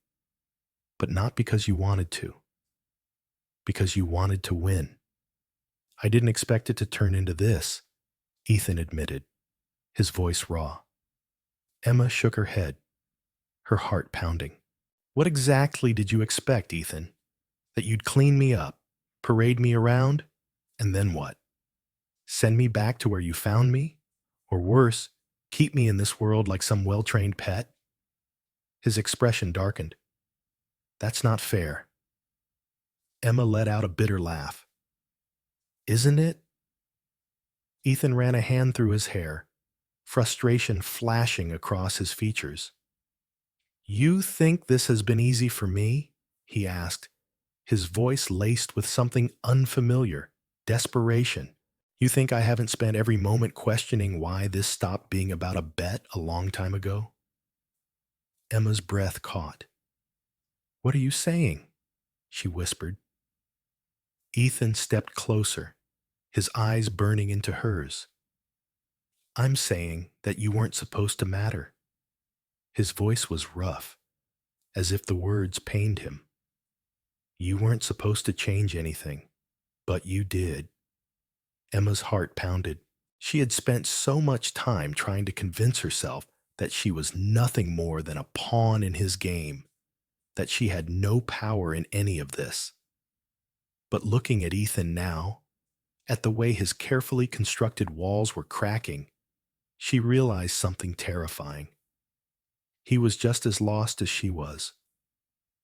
[SPEAKER 1] but not because you wanted to. Because you wanted to win. I didn't expect it to turn into this, Ethan admitted, his voice raw. Emma shook her head, her heart pounding. What exactly did you expect, Ethan? That you'd clean me up, parade me around, and then what? Send me back to where you found me? Or worse, keep me in this world like some well-trained pet? His expression darkened. That's not fair. Emma let out a bitter laugh. Isn't it? Ethan ran a hand through his hair, frustration flashing across his features. You think this has been easy for me? He asked, his voice laced with something unfamiliar, desperation. You think I haven't spent every moment questioning why this stopped being about a bet a long time ago? Emma's breath caught. What are you saying? She whispered. Ethan stepped closer, his eyes burning into hers. I'm saying that you weren't supposed to matter. His voice was rough, as if the words pained him. You weren't supposed to change anything, but you did. Emma's heart pounded. She had spent so much time trying to convince herself that she was nothing more than a pawn in his game, that she had no power in any of this. But looking at Ethan now, at the way his carefully constructed walls were cracking, she realized something terrifying. He was just as lost as she was.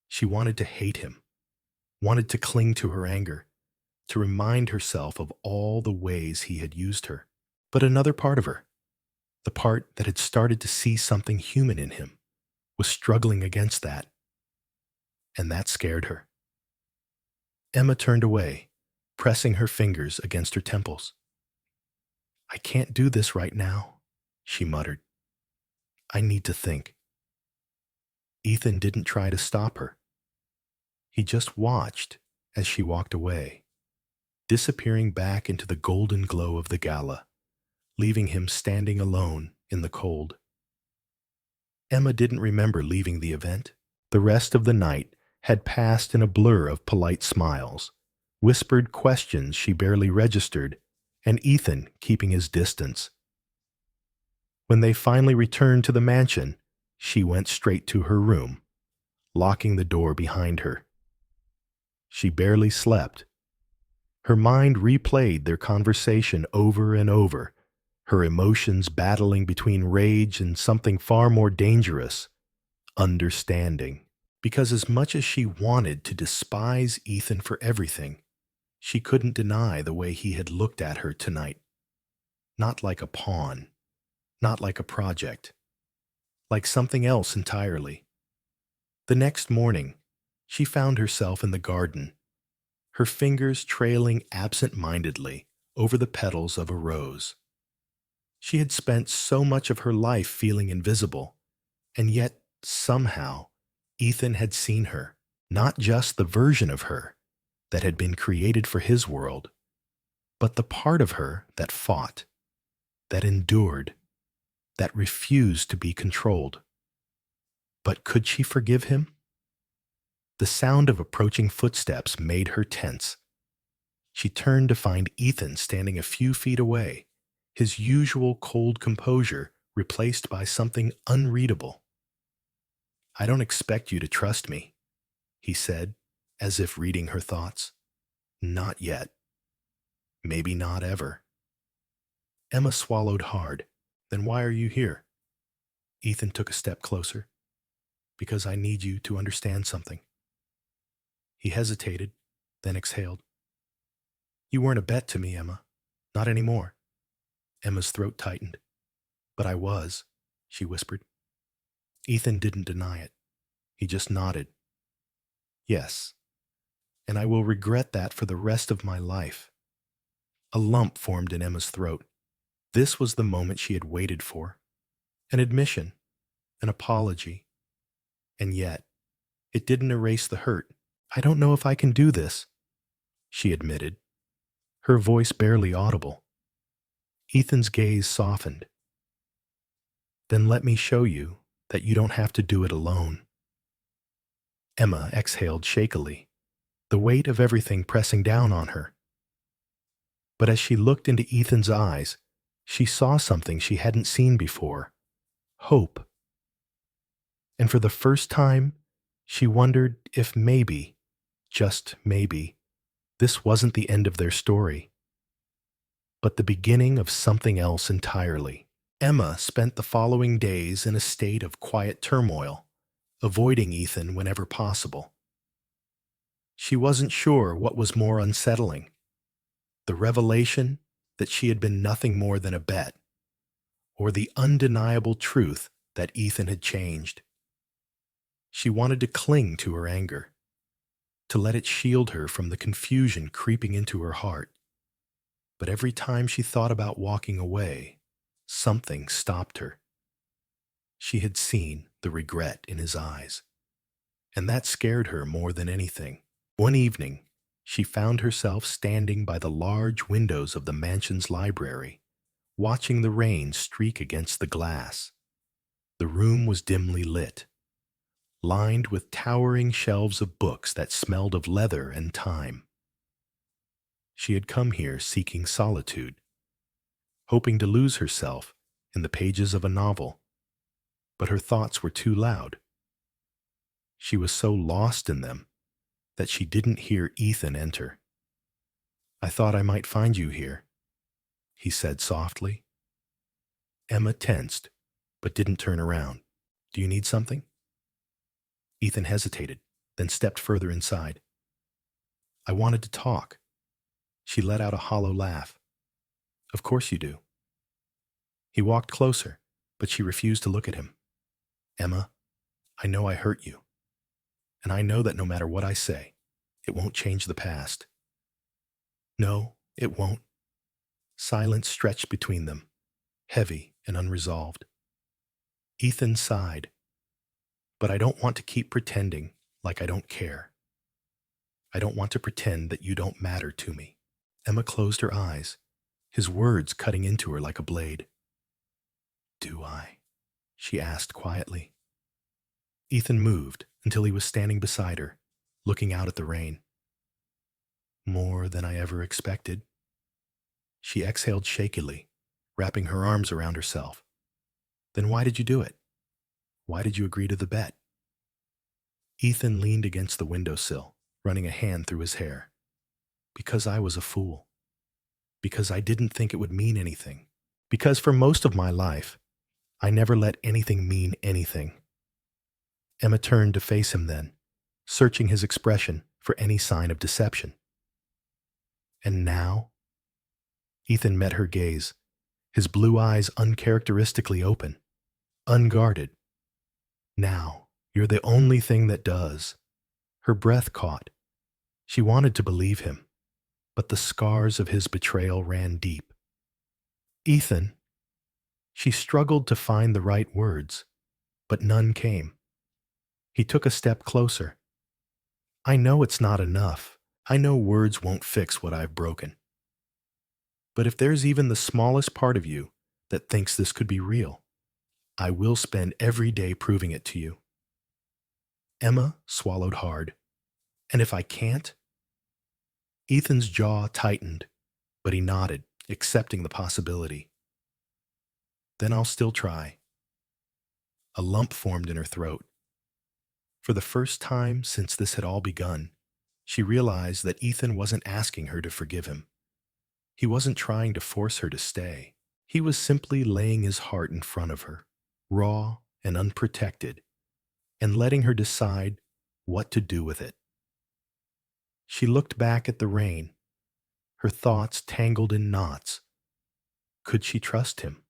[SPEAKER 1] She wanted to hate him, wanted to cling to her anger, to remind herself of all the ways he had used her. But another part of her, the part that had started to see something human in him, was struggling against that. And that scared her. Emma turned away, pressing her fingers against her temples. I can't do this right now, she muttered. I need to think. Ethan didn't try to stop her. He just watched as she walked away, disappearing back into the golden glow of the gala, leaving him standing alone in the cold. Emma didn't remember leaving the event. The rest of the night had passed in a blur of polite smiles, whispered questions she barely registered, and Ethan keeping his distance. When they finally returned to the mansion, she went straight to her room, locking the door behind her. She barely slept. Her mind replayed their conversation over and over, her emotions battling between rage and something far more dangerous, understanding. Because as much as she wanted to despise Ethan for everything, she couldn't deny the way he had looked at her tonight. Not like a pawn, not like a project, like something else entirely. The next morning, she found herself in the garden, her fingers trailing absent-mindedly over the petals of a rose. She had spent so much of her life feeling invisible, and yet, somehow, Ethan had seen her, not just the version of her that had been created for his world, but the part of her that fought, that endured, that refused to be controlled. But could she forgive him? The sound of approaching footsteps made her tense. She turned to find Ethan standing a few feet away, his usual cold composure replaced by something unreadable. I don't expect you to trust me, he said, as if reading her thoughts. Not yet. Maybe not ever. Emma swallowed hard. Then why are you here? Ethan took a step closer. Because I need you to understand something. He hesitated, then exhaled. You weren't a bet to me, Emma. Not anymore. Emma's throat tightened. But I was, she whispered. Ethan didn't deny it. He just nodded. Yes, and I will regret that for the rest of my life. A lump formed in Emma's throat. This was the moment she had waited for. An admission, an apology. And yet, it didn't erase the hurt. I don't know if I can do this, she admitted, her voice barely audible. Ethan's gaze softened. Then let me show you that you don't have to do it alone. Emma exhaled shakily, the weight of everything pressing down on her. But as she looked into Ethan's eyes, she saw something she hadn't seen before: hope. And for the first time, she wondered if maybe, just maybe, this wasn't the end of their story, but the beginning of something else entirely. Emma spent the following days in a state of quiet turmoil, avoiding Ethan whenever possible. She wasn't sure what was more unsettling: the revelation that she had been nothing more than a bet, or the undeniable truth that Ethan had changed. She wanted to cling to her anger, to let it shield her from the confusion creeping into her heart. But every time she thought about walking away, something stopped her. She had seen the regret in his eyes, and that scared her more than anything. One evening, she found herself standing by the large windows of the mansion's library, watching the rain streak against the glass. The room was dimly lit, lined with towering shelves of books that smelled of leather and time. She had come here seeking solitude, hoping to lose herself in the pages of a novel, but her thoughts were too loud. She was so lost in them that she didn't hear Ethan enter. I thought I might find you here, he said softly. Emma tensed, but didn't turn around. Do you need something? Ethan hesitated, then stepped further inside. I wanted to talk. She let out a hollow laugh. Of course you do. He walked closer, but she refused to look at him. Emma, I know I hurt you. And I know that no matter what I say, it won't change the past. No, it won't. Silence stretched between them, heavy and unresolved. Ethan sighed. But I don't want to keep pretending like I don't care. I don't want to pretend that you don't matter to me. Emma closed her eyes, his words cutting into her like a blade. Do I? She asked quietly. Ethan moved until he was standing beside her, looking out at the rain. More than I ever expected. She exhaled shakily, wrapping her arms around herself. Then why did you do it? Why did you agree to the bet? Ethan leaned against the windowsill, running a hand through his hair. Because I was a fool. Because I didn't think it would mean anything. Because for most of my life, I never let anything mean anything. Emma turned to face him then, searching his expression for any sign of deception. And now? Ethan met her gaze, his blue eyes uncharacteristically open, unguarded. Now, you're the only thing that does. Her breath caught. She wanted to believe him, but the scars of his betrayal ran deep. Ethan. She struggled to find the right words, but none came. He took a step closer. I know it's not enough. I know words won't fix what I've broken. But if there's even the smallest part of you that thinks this could be real, I will spend every day proving it to you. Emma swallowed hard. And if I can't? Ethan's jaw tightened, but he nodded, accepting the possibility. Then I'll still try. A lump formed in her throat. For the first time since this had all begun, she realized that Ethan wasn't asking her to forgive him. He wasn't trying to force her to stay. He was simply laying his heart in front of her, raw and unprotected, and letting her decide what to do with it. She looked back at the rain, her thoughts tangled in knots. Could she trust him?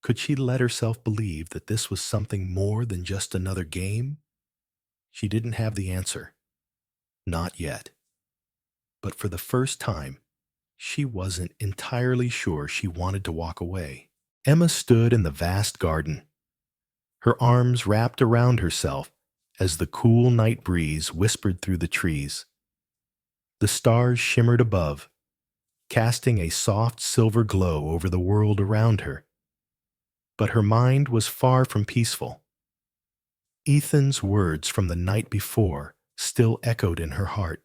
[SPEAKER 1] Could she let herself believe that this was something more than just another game? She didn't have the answer. Not yet. But for the first time, she wasn't entirely sure she wanted to walk away. Emma stood in the vast garden, her arms wrapped around herself as the cool night breeze whispered through the trees. The stars shimmered above, casting a soft silver glow over the world around her. But her mind was far from peaceful. Ethan's words from the night before still echoed in her heart.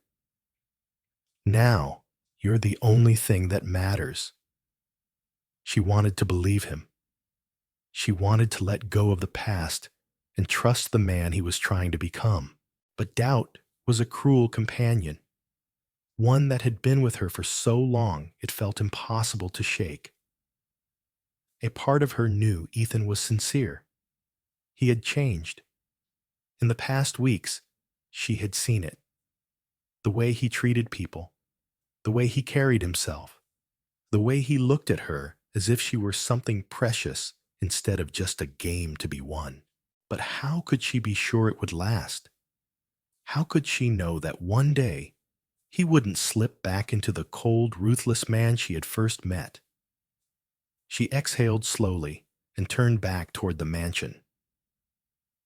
[SPEAKER 1] Now, you're the only thing that matters. She wanted to believe him. She wanted to let go of the past and trust the man he was trying to become. But doubt was a cruel companion, one that had been with her for so long it felt impossible to shake. A part of her knew Ethan was sincere. He had changed. In the past weeks, she had seen it. The way he treated people, the way he carried himself, the way he looked at her as if she were something precious instead of just a game to be won. But how could she be sure it would last? How could she know that one day he wouldn't slip back into the cold, ruthless man she had first met? She exhaled slowly and turned back toward the mansion.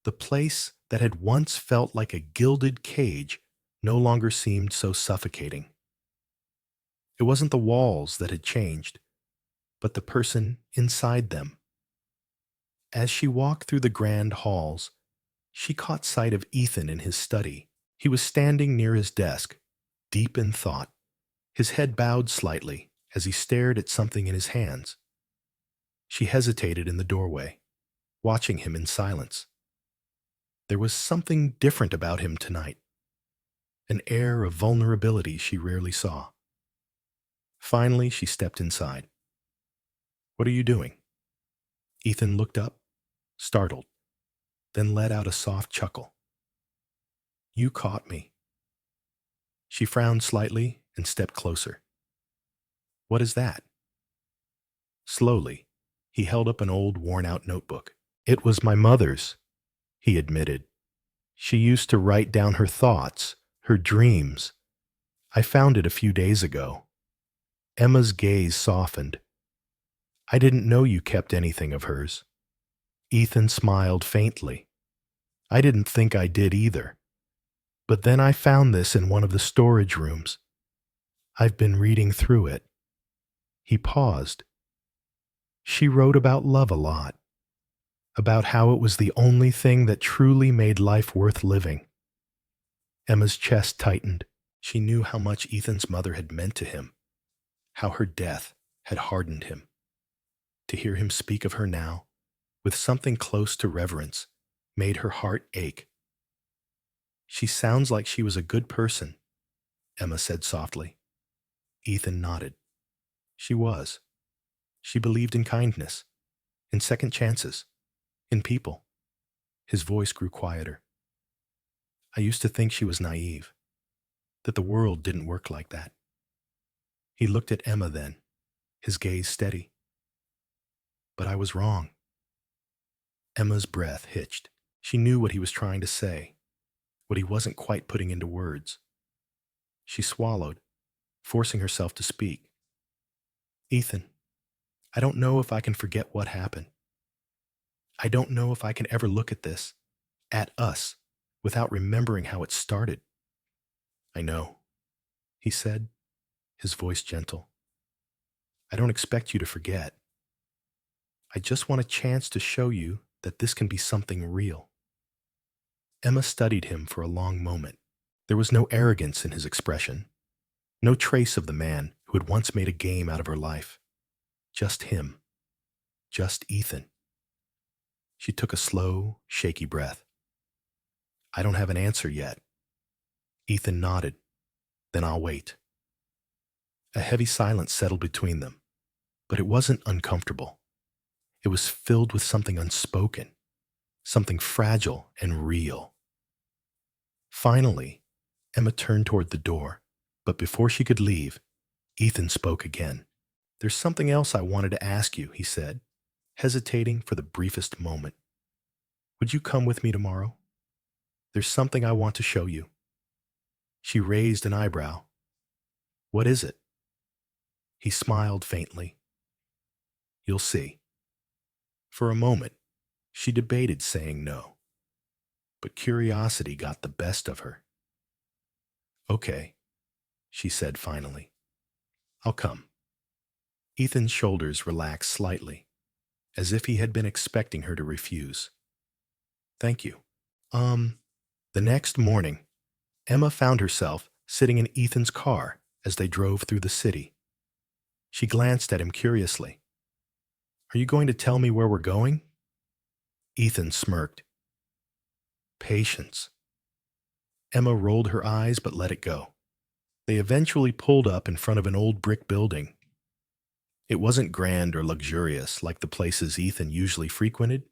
[SPEAKER 1] The place that had once felt like a gilded cage no longer seemed so suffocating. It wasn't the walls that had changed, but the person inside them. As she walked through the grand halls, she caught sight of Ethan in his study. He was standing near his desk, deep in thought, his head bowed slightly as he stared at something in his hands. She hesitated in the doorway, watching him in silence. There was something different about him tonight, an air of vulnerability she rarely saw. Finally, she stepped inside. "What are you doing?" Ethan looked up, startled, then let out a soft chuckle. "You caught me." She frowned slightly and stepped closer. "What is that?" Slowly, he held up an old, worn-out notebook. "It was my mother's," he admitted. "She used to write down her thoughts, her dreams. I found it a few days ago." Emma's gaze softened. "I didn't know you kept anything of hers." Ethan smiled faintly. "I didn't think I did either. But then I found this in one of the storage rooms. I've been reading through it." He paused. "She wrote about love a lot, about how it was the only thing that truly made life worth living." Emma's chest tightened. She knew how much Ethan's mother had meant to him, how her death had hardened him. To hear him speak of her now, with something close to reverence, made her heart ache. "She sounds like she was a good person," Emma said softly. Ethan nodded. She was. She believed in kindness, in second chances, in people. His voice grew quieter. "I used to think she was naive, that the world didn't work like that." He looked at Emma then, his gaze steady. "But I was wrong." Emma's breath hitched. She knew what he was trying to say, what he wasn't quite putting into words. She swallowed, forcing herself to speak. "Ethan, I don't know if I can forget what happened. I don't know if I can ever look at us, without remembering how it started." "I know," he said, his voice gentle. "I don't expect you to forget. I just want a chance to show you that this can be something real." Emma studied him for a long moment. There was no arrogance in his expression, no trace of the man who had once made a game out of her life. Just him. Just Ethan. She took a slow, shaky breath. "I don't have an answer yet." Ethan nodded. "Then I'll wait." A heavy silence settled between them, but it wasn't uncomfortable. It was filled with something unspoken, something fragile and real. Finally, Emma turned toward the door, but before she could leave, Ethan spoke again. "There's something else I wanted to ask you," he said, hesitating for the briefest moment. Would you come with me tomorrow? There's something I want to show you. She raised an eyebrow. What is it? He smiled faintly. You'll see. For a moment, she debated saying no, but curiosity got the best of her. Okay, she said finally. I'll come. Ethan's shoulders relaxed slightly, as if he had been expecting her to refuse. Thank you. The next morning, Emma found herself sitting in Ethan's car as they drove through the city. She glanced at him curiously. Are you going to tell me where we're going? Ethan smirked. Patience. Emma rolled her eyes but let it go. They eventually pulled up in front of an old brick building. It wasn't grand or luxurious like the places Ethan usually frequented.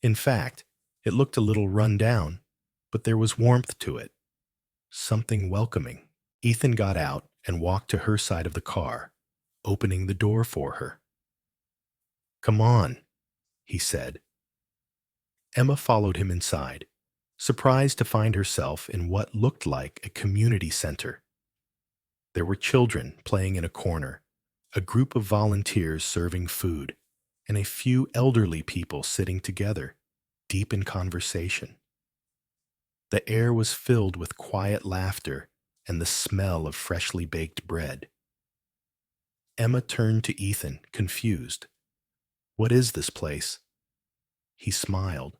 [SPEAKER 1] In fact, it looked a little run down, but there was warmth to it, something welcoming. Ethan got out and walked to her side of the car, opening the door for her. Come on, he said. Emma followed him inside, surprised to find herself in what looked like a community center. There were children playing in a corner, a group of volunteers serving food, and a few elderly people sitting together, deep in conversation. The air was filled with quiet laughter and the smell of freshly baked bread. Emma turned to Ethan, confused. What is this place? He smiled.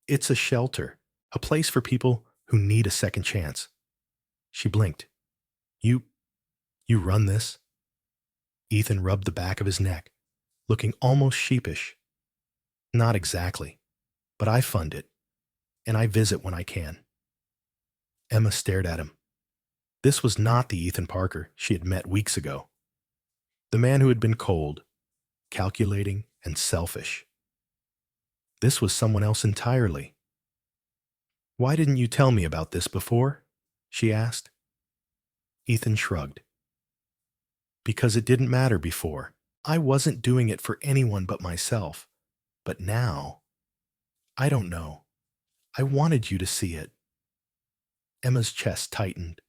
[SPEAKER 1] It's a shelter, a place for people who need a second chance. She blinked. You run this? Ethan rubbed the back of his neck, looking almost sheepish. Not exactly, but I fund it, and I visit when I can. Emma stared at him. This was not the Ethan Parker she had met weeks ago. The man who had been cold, calculating, and selfish. This was someone else entirely. Why didn't you tell me about this before? She asked. Ethan shrugged. Because it didn't matter before. I wasn't doing it for anyone but myself. But now, I don't know. I wanted you to see it. Emma's chest tightened.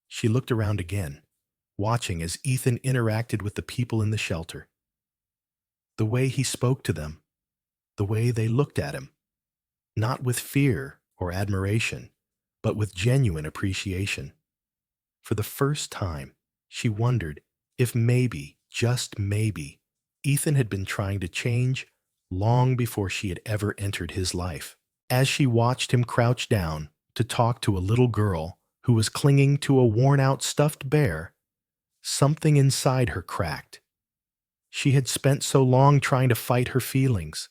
[SPEAKER 1] She looked around again, watching as Ethan interacted with the people in the shelter. The way he spoke to them, the way they looked at him, not with fear or admiration, but with genuine appreciation. For the first time, she wondered if maybe, just maybe, Ethan had been trying to change long before she had ever entered his life. As she watched him crouch down to talk to a little girl who was clinging to a worn-out stuffed bear, something inside her cracked. She had spent so long trying to fight her feelings,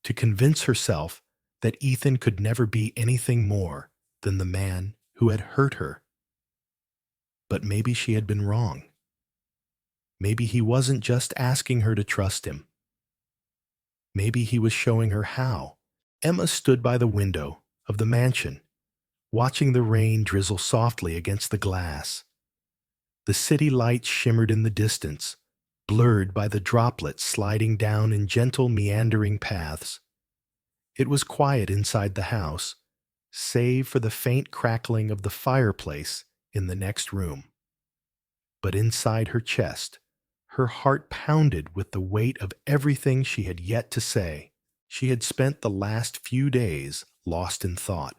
[SPEAKER 1] to convince herself that Ethan could never be anything more than the man who had hurt her. But maybe she had been wrong. Maybe he wasn't just asking her to trust him. Maybe he was showing her how. Emma stood by the window of the mansion, watching the rain drizzle softly against the glass. The city lights shimmered in the distance, blurred by the droplets sliding down in gentle meandering paths. It was quiet inside the house, save for the faint crackling of the fireplace in the next room. But inside her chest, her heart pounded with the weight of everything she had yet to say. She had spent the last few days lost in thought,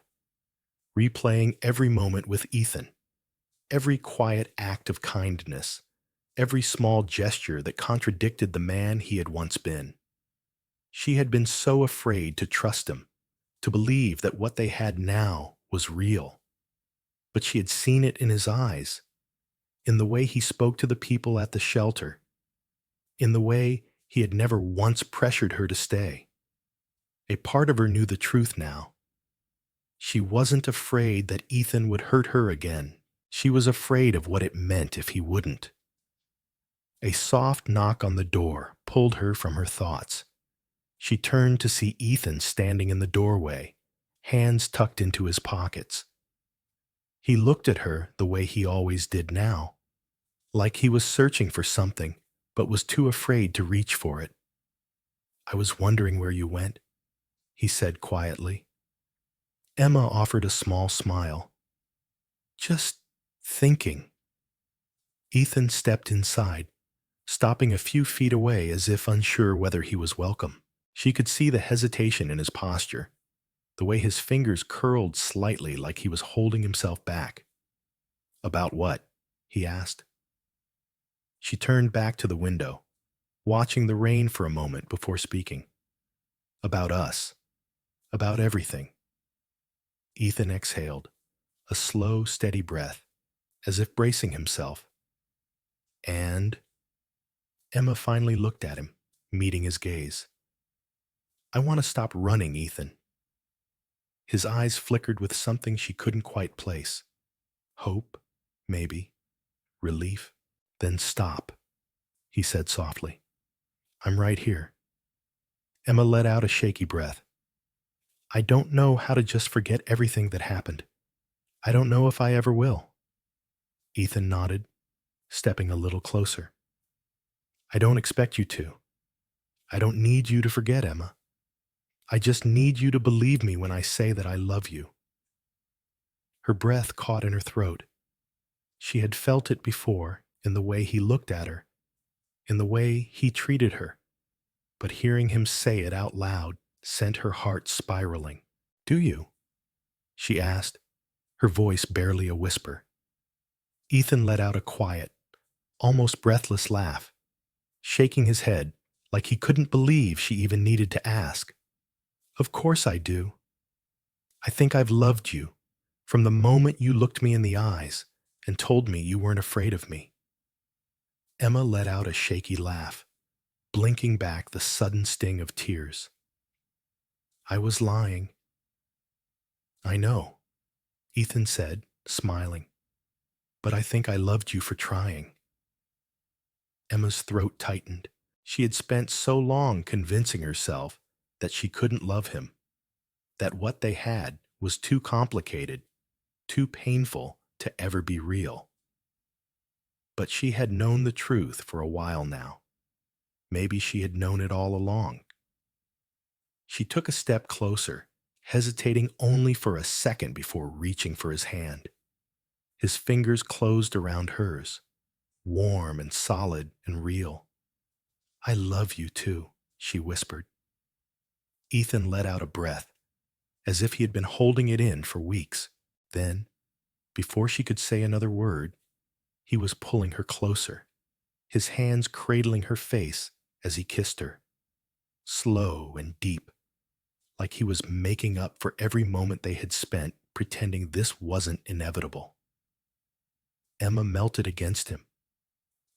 [SPEAKER 1] replaying every moment with Ethan, every quiet act of kindness, every small gesture that contradicted the man he had once been. She had been so afraid to trust him, to believe that what they had now was real. But she had seen it in his eyes, in the way he spoke to the people at the shelter, in the way he had never once pressured her to stay. A part of her knew the truth now. She wasn't afraid that Ethan would hurt her again. She was afraid of what it meant if he wouldn't. A soft knock on the door pulled her from her thoughts. She turned to see Ethan standing in the doorway, hands tucked into his pockets. He looked at her the way he always did now, like he was searching for something but was too afraid to reach for it. I was wondering where you went, he said quietly. Emma offered a small smile. Just thinking. Ethan stepped inside, stopping a few feet away as if unsure whether he was welcome. She could see the hesitation in his posture, the way his fingers curled slightly like he was holding himself back. About what? He asked. She turned back to the window, watching the rain for a moment before speaking. About us. About everything. Ethan exhaled, a slow, steady breath, as if bracing himself. And Emma finally looked at him, meeting his gaze. I want to stop running, Ethan. His eyes flickered with something she couldn't quite place. Hope, maybe. Relief. Then stop, he said softly. I'm right here. Emma let out a shaky breath. I don't know how to just forget everything that happened. I don't know if I ever will. Ethan nodded, stepping a little closer. I don't expect you to. I don't need you to forget, Emma. I just need you to believe me when I say that I love you. Her breath caught in her throat. She had felt it before in the way he looked at her, in the way he treated her, but hearing him say it out loud sent her heart spiraling. Do you? She asked, her voice barely a whisper. Ethan let out a quiet, almost breathless laugh, shaking his head like he couldn't believe she even needed to ask. Of course I do. I think I've loved you from the moment you looked me in the eyes and told me you weren't afraid of me. Emma let out a shaky laugh, blinking back the sudden sting of tears. I was lying. I know, Ethan said, smiling. But I think I loved you for trying. Emma's throat tightened. She had spent so long convincing herself that she couldn't love him, that what they had was too complicated, too painful to ever be real. But she had known the truth for a while now. Maybe she had known it all along. She took a step closer, hesitating only for a second before reaching for his hand. His fingers closed around hers, warm and solid and real. I love you too, she whispered. Ethan let out a breath, as if he had been holding it in for weeks. Then, before she could say another word, he was pulling her closer, his hands cradling her face as he kissed her, slow and deep, like he was making up for every moment they had spent pretending this wasn't inevitable. Emma melted against him,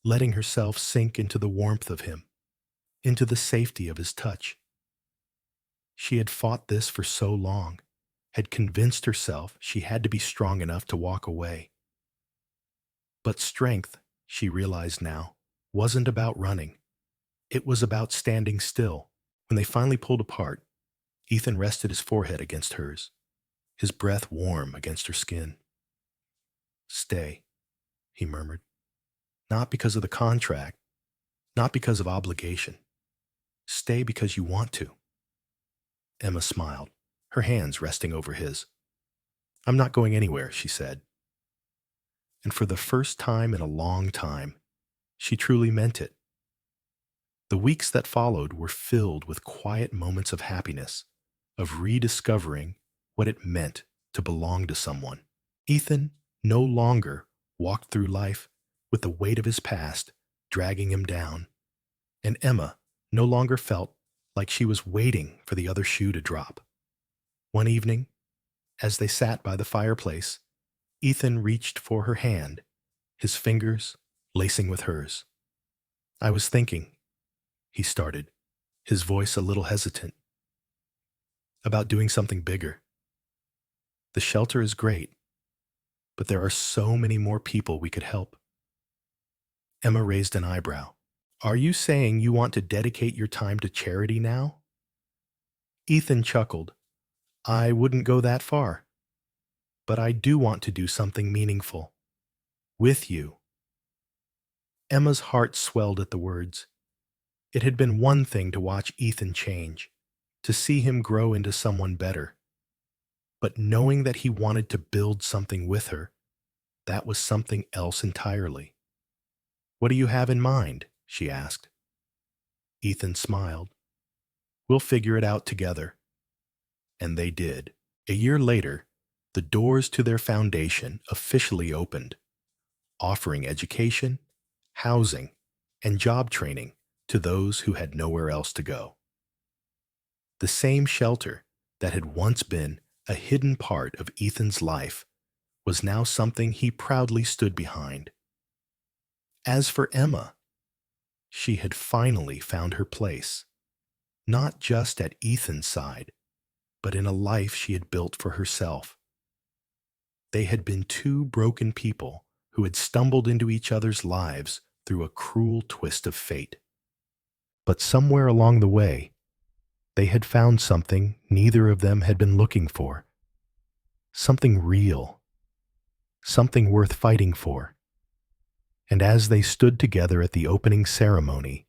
[SPEAKER 1] letting herself sink into the warmth of him, into the safety of his touch. She had fought this for so long, had convinced herself she had to be strong enough to walk away. But strength, she realized now, wasn't about running. It was about standing still. When they finally pulled apart, Ethan rested his forehead against hers, his breath warm against her skin. Stay, he murmured. Not because of the contract, not because of obligation. Stay because you want to. Emma smiled, her hands resting over his. I'm not going anywhere, she said. And for the first time in a long time, she truly meant it. The weeks that followed were filled with quiet moments of happiness, of rediscovering what it meant to belong to someone. Ethan no longer walked through life with the weight of his past dragging him down, and Emma no longer felt like she was waiting for the other shoe to drop. One evening, as they sat by the fireplace, Ethan reached for her hand, his fingers lacing with hers. I was thinking, he started, his voice a little hesitant, about doing something bigger. The shelter is great, but there are so many more people we could help. Emma raised an eyebrow. Are you saying you want to dedicate your time to charity now? Ethan chuckled. I wouldn't go that far. But I do want to do something meaningful. With you. Emma's heart swelled at the words. It had been one thing to watch Ethan change, to see him grow into someone better. But knowing that he wanted to build something with her, that was something else entirely. "What do you have in mind?" she asked. Ethan smiled. "We'll figure it out together." And they did. A year later, the doors to their foundation officially opened, offering education, housing, and job training to those who had nowhere else to go. The same shelter that had once been a hidden part of Ethan's life was now something he proudly stood behind. As for Emma, she had finally found her place, not just at Ethan's side, but in a life she had built for herself. They had been two broken people who had stumbled into each other's lives through a cruel twist of fate. But somewhere along the way, they had found something neither of them had been looking for. Something real. Something worth fighting for. And as they stood together at the opening ceremony,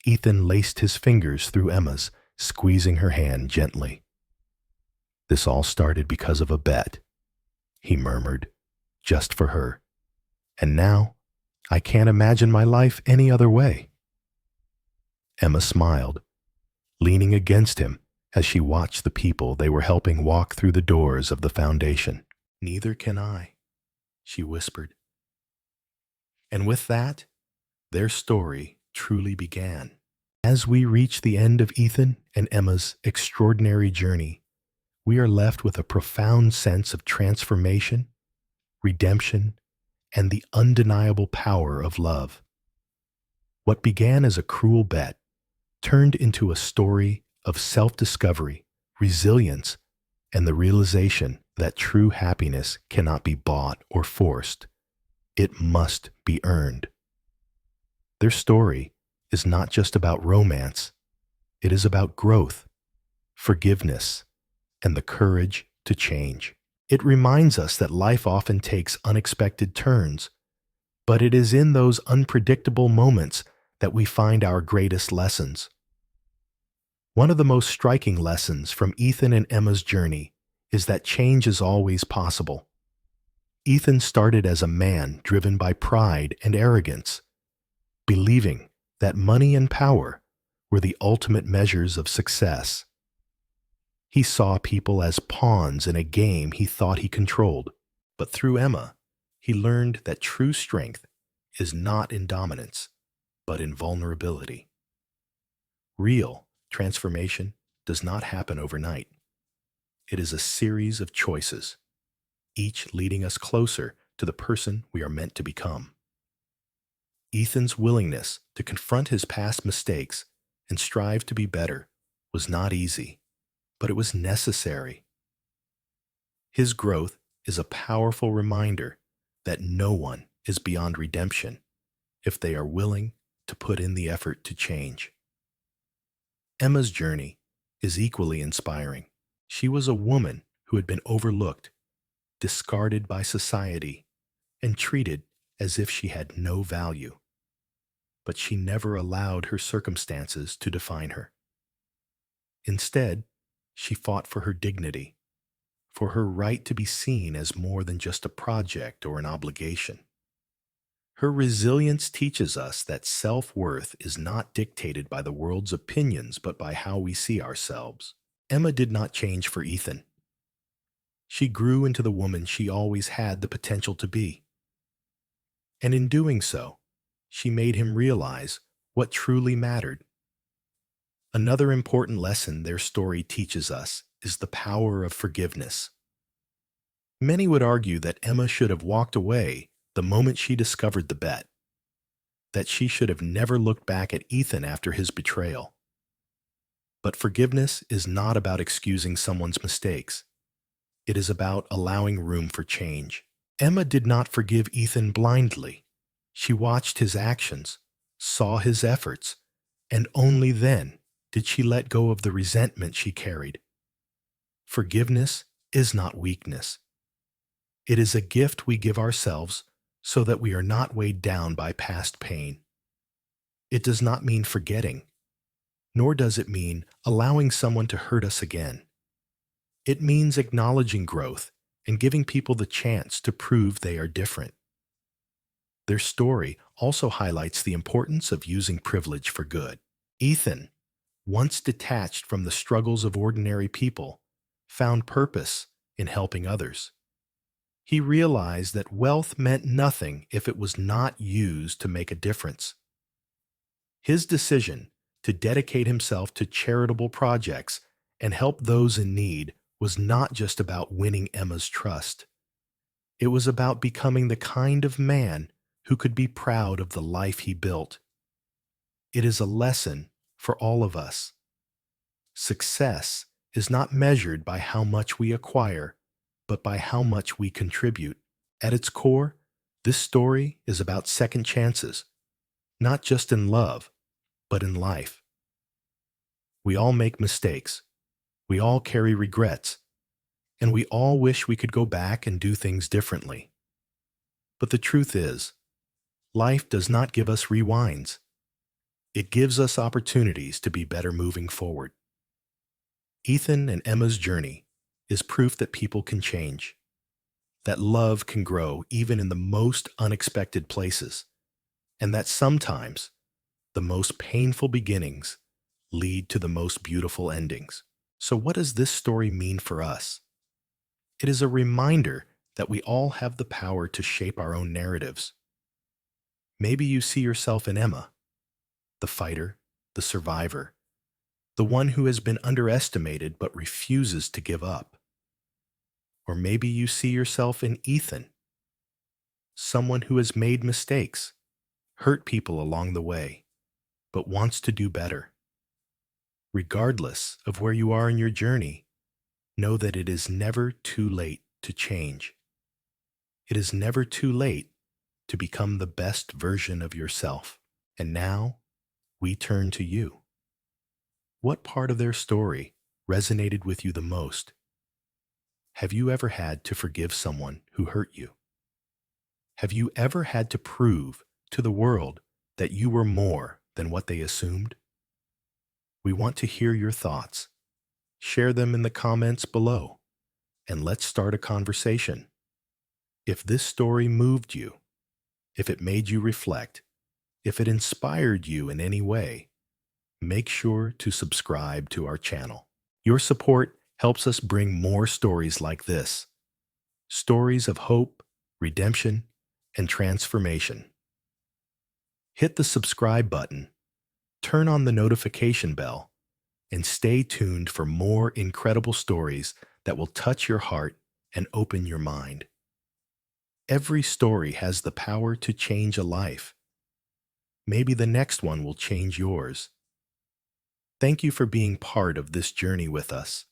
[SPEAKER 1] Ethan laced his fingers through Emma's, squeezing her hand gently. "This all started because of a bet," he murmured, "just for her. And now, I can't imagine my life any other way." Emma smiled, leaning against him as she watched the people they were helping walk through the doors of the foundation. "Neither can I," she whispered. And with that, their story truly began. As we reach the end of Ethan and Emma's extraordinary journey, we are left with a profound sense of transformation, redemption, and the undeniable power of love. What began as a cruel bet turned into a story of self-discovery, resilience, and the realization that true happiness cannot be bought or forced. It must be earned. Their story is not just about romance. It is about growth, forgiveness, and the courage to change. It reminds us that life often takes unexpected turns, but it is in those unpredictable moments that we find our greatest lessons. One of the most striking lessons from Ethan and Emma's journey is that change is always possible. Ethan started as a man driven by pride and arrogance, believing that money and power were the ultimate measures of success. He saw people as pawns in a game he thought he controlled. But through Emma, he learned that true strength is not in dominance, but in vulnerability. Real transformation does not happen overnight. It is a series of choices, each leading us closer to the person we are meant to become. Ethan's willingness to confront his past mistakes and strive to be better was not easy, but it was necessary. His growth is a powerful reminder that no one is beyond redemption if they are willing to put in the effort to change. Emma's journey is equally inspiring. She was a woman who had been overlooked, discarded by society, and treated as if she had no value. But she never allowed her circumstances to define her. Instead, she fought for her dignity, for her right to be seen as more than just a project or an obligation. Her resilience teaches us that self-worth is not dictated by the world's opinions, but by how we see ourselves. Emma did not change for Ethan. She grew into the woman she always had the potential to be. And in doing so, she made him realize what truly mattered. Another important lesson their story teaches us is the power of forgiveness. Many would argue that Emma should have walked away the moment she discovered the bet, that she should have never looked back at Ethan after his betrayal. But forgiveness is not about excusing someone's mistakes. It is about allowing room for change. Emma did not forgive Ethan blindly. She watched his actions, saw his efforts, and only then did she let go of the resentment she carried. Forgiveness is not weakness. It is a gift we give ourselves so that we are not weighed down by past pain. It does not mean forgetting. nor does it mean allowing someone to hurt us again. It means acknowledging growth and giving people the chance to prove they are different. Their story also highlights the importance of using privilege for good. Ethan, once detached from the struggles of ordinary people, found purpose in helping others. He realized that wealth meant nothing if it was not used to make a difference. His decision to dedicate himself to charitable projects and help those in need was not just about winning Emma's trust. It was about becoming the kind of man who could be proud of the life he built. It is a lesson for all of us. Success is not measured by how much we acquire, but by how much we contribute. At its core, this story is about second chances, not just in love, but in life. We all make mistakes. We all carry regrets. And we all wish we could go back and do things differently. But the truth is, life does not give us rewinds. It gives us opportunities to be better moving forward. Ethan and Emma's journey is proof that people can change, that love can grow even in the most unexpected places, and that sometimes the most painful beginnings lead to the most beautiful endings. So what does this story mean for us? It is a reminder that we all have the power to shape our own narratives. Maybe you see yourself in Emma, the fighter, the survivor, the one who has been underestimated but refuses to give up. Or maybe you see yourself in Ethan, someone who has made mistakes, hurt people along the way, but wants to do better. Regardless of where you are in your journey, know that it is never too late to change. It is never too late to become the best version of yourself. And now, we turn to you. What part of their story resonated with you the most? Have you ever had to forgive someone who hurt you? Have you ever had to prove to the world that you were more than what they assumed? We want to hear your thoughts. Share them in the comments below, and let's start a conversation. If this story moved you, if it made you reflect, if it inspired you in any way, make sure to subscribe to our channel. Your support helps us bring more stories like this. Stories of hope, redemption, and transformation. Hit the subscribe button, turn on the notification bell, and stay tuned for more incredible stories that will touch your heart and open your mind. Every story has the power to change a life. Maybe the next one will change yours. Thank you for being part of this journey with us.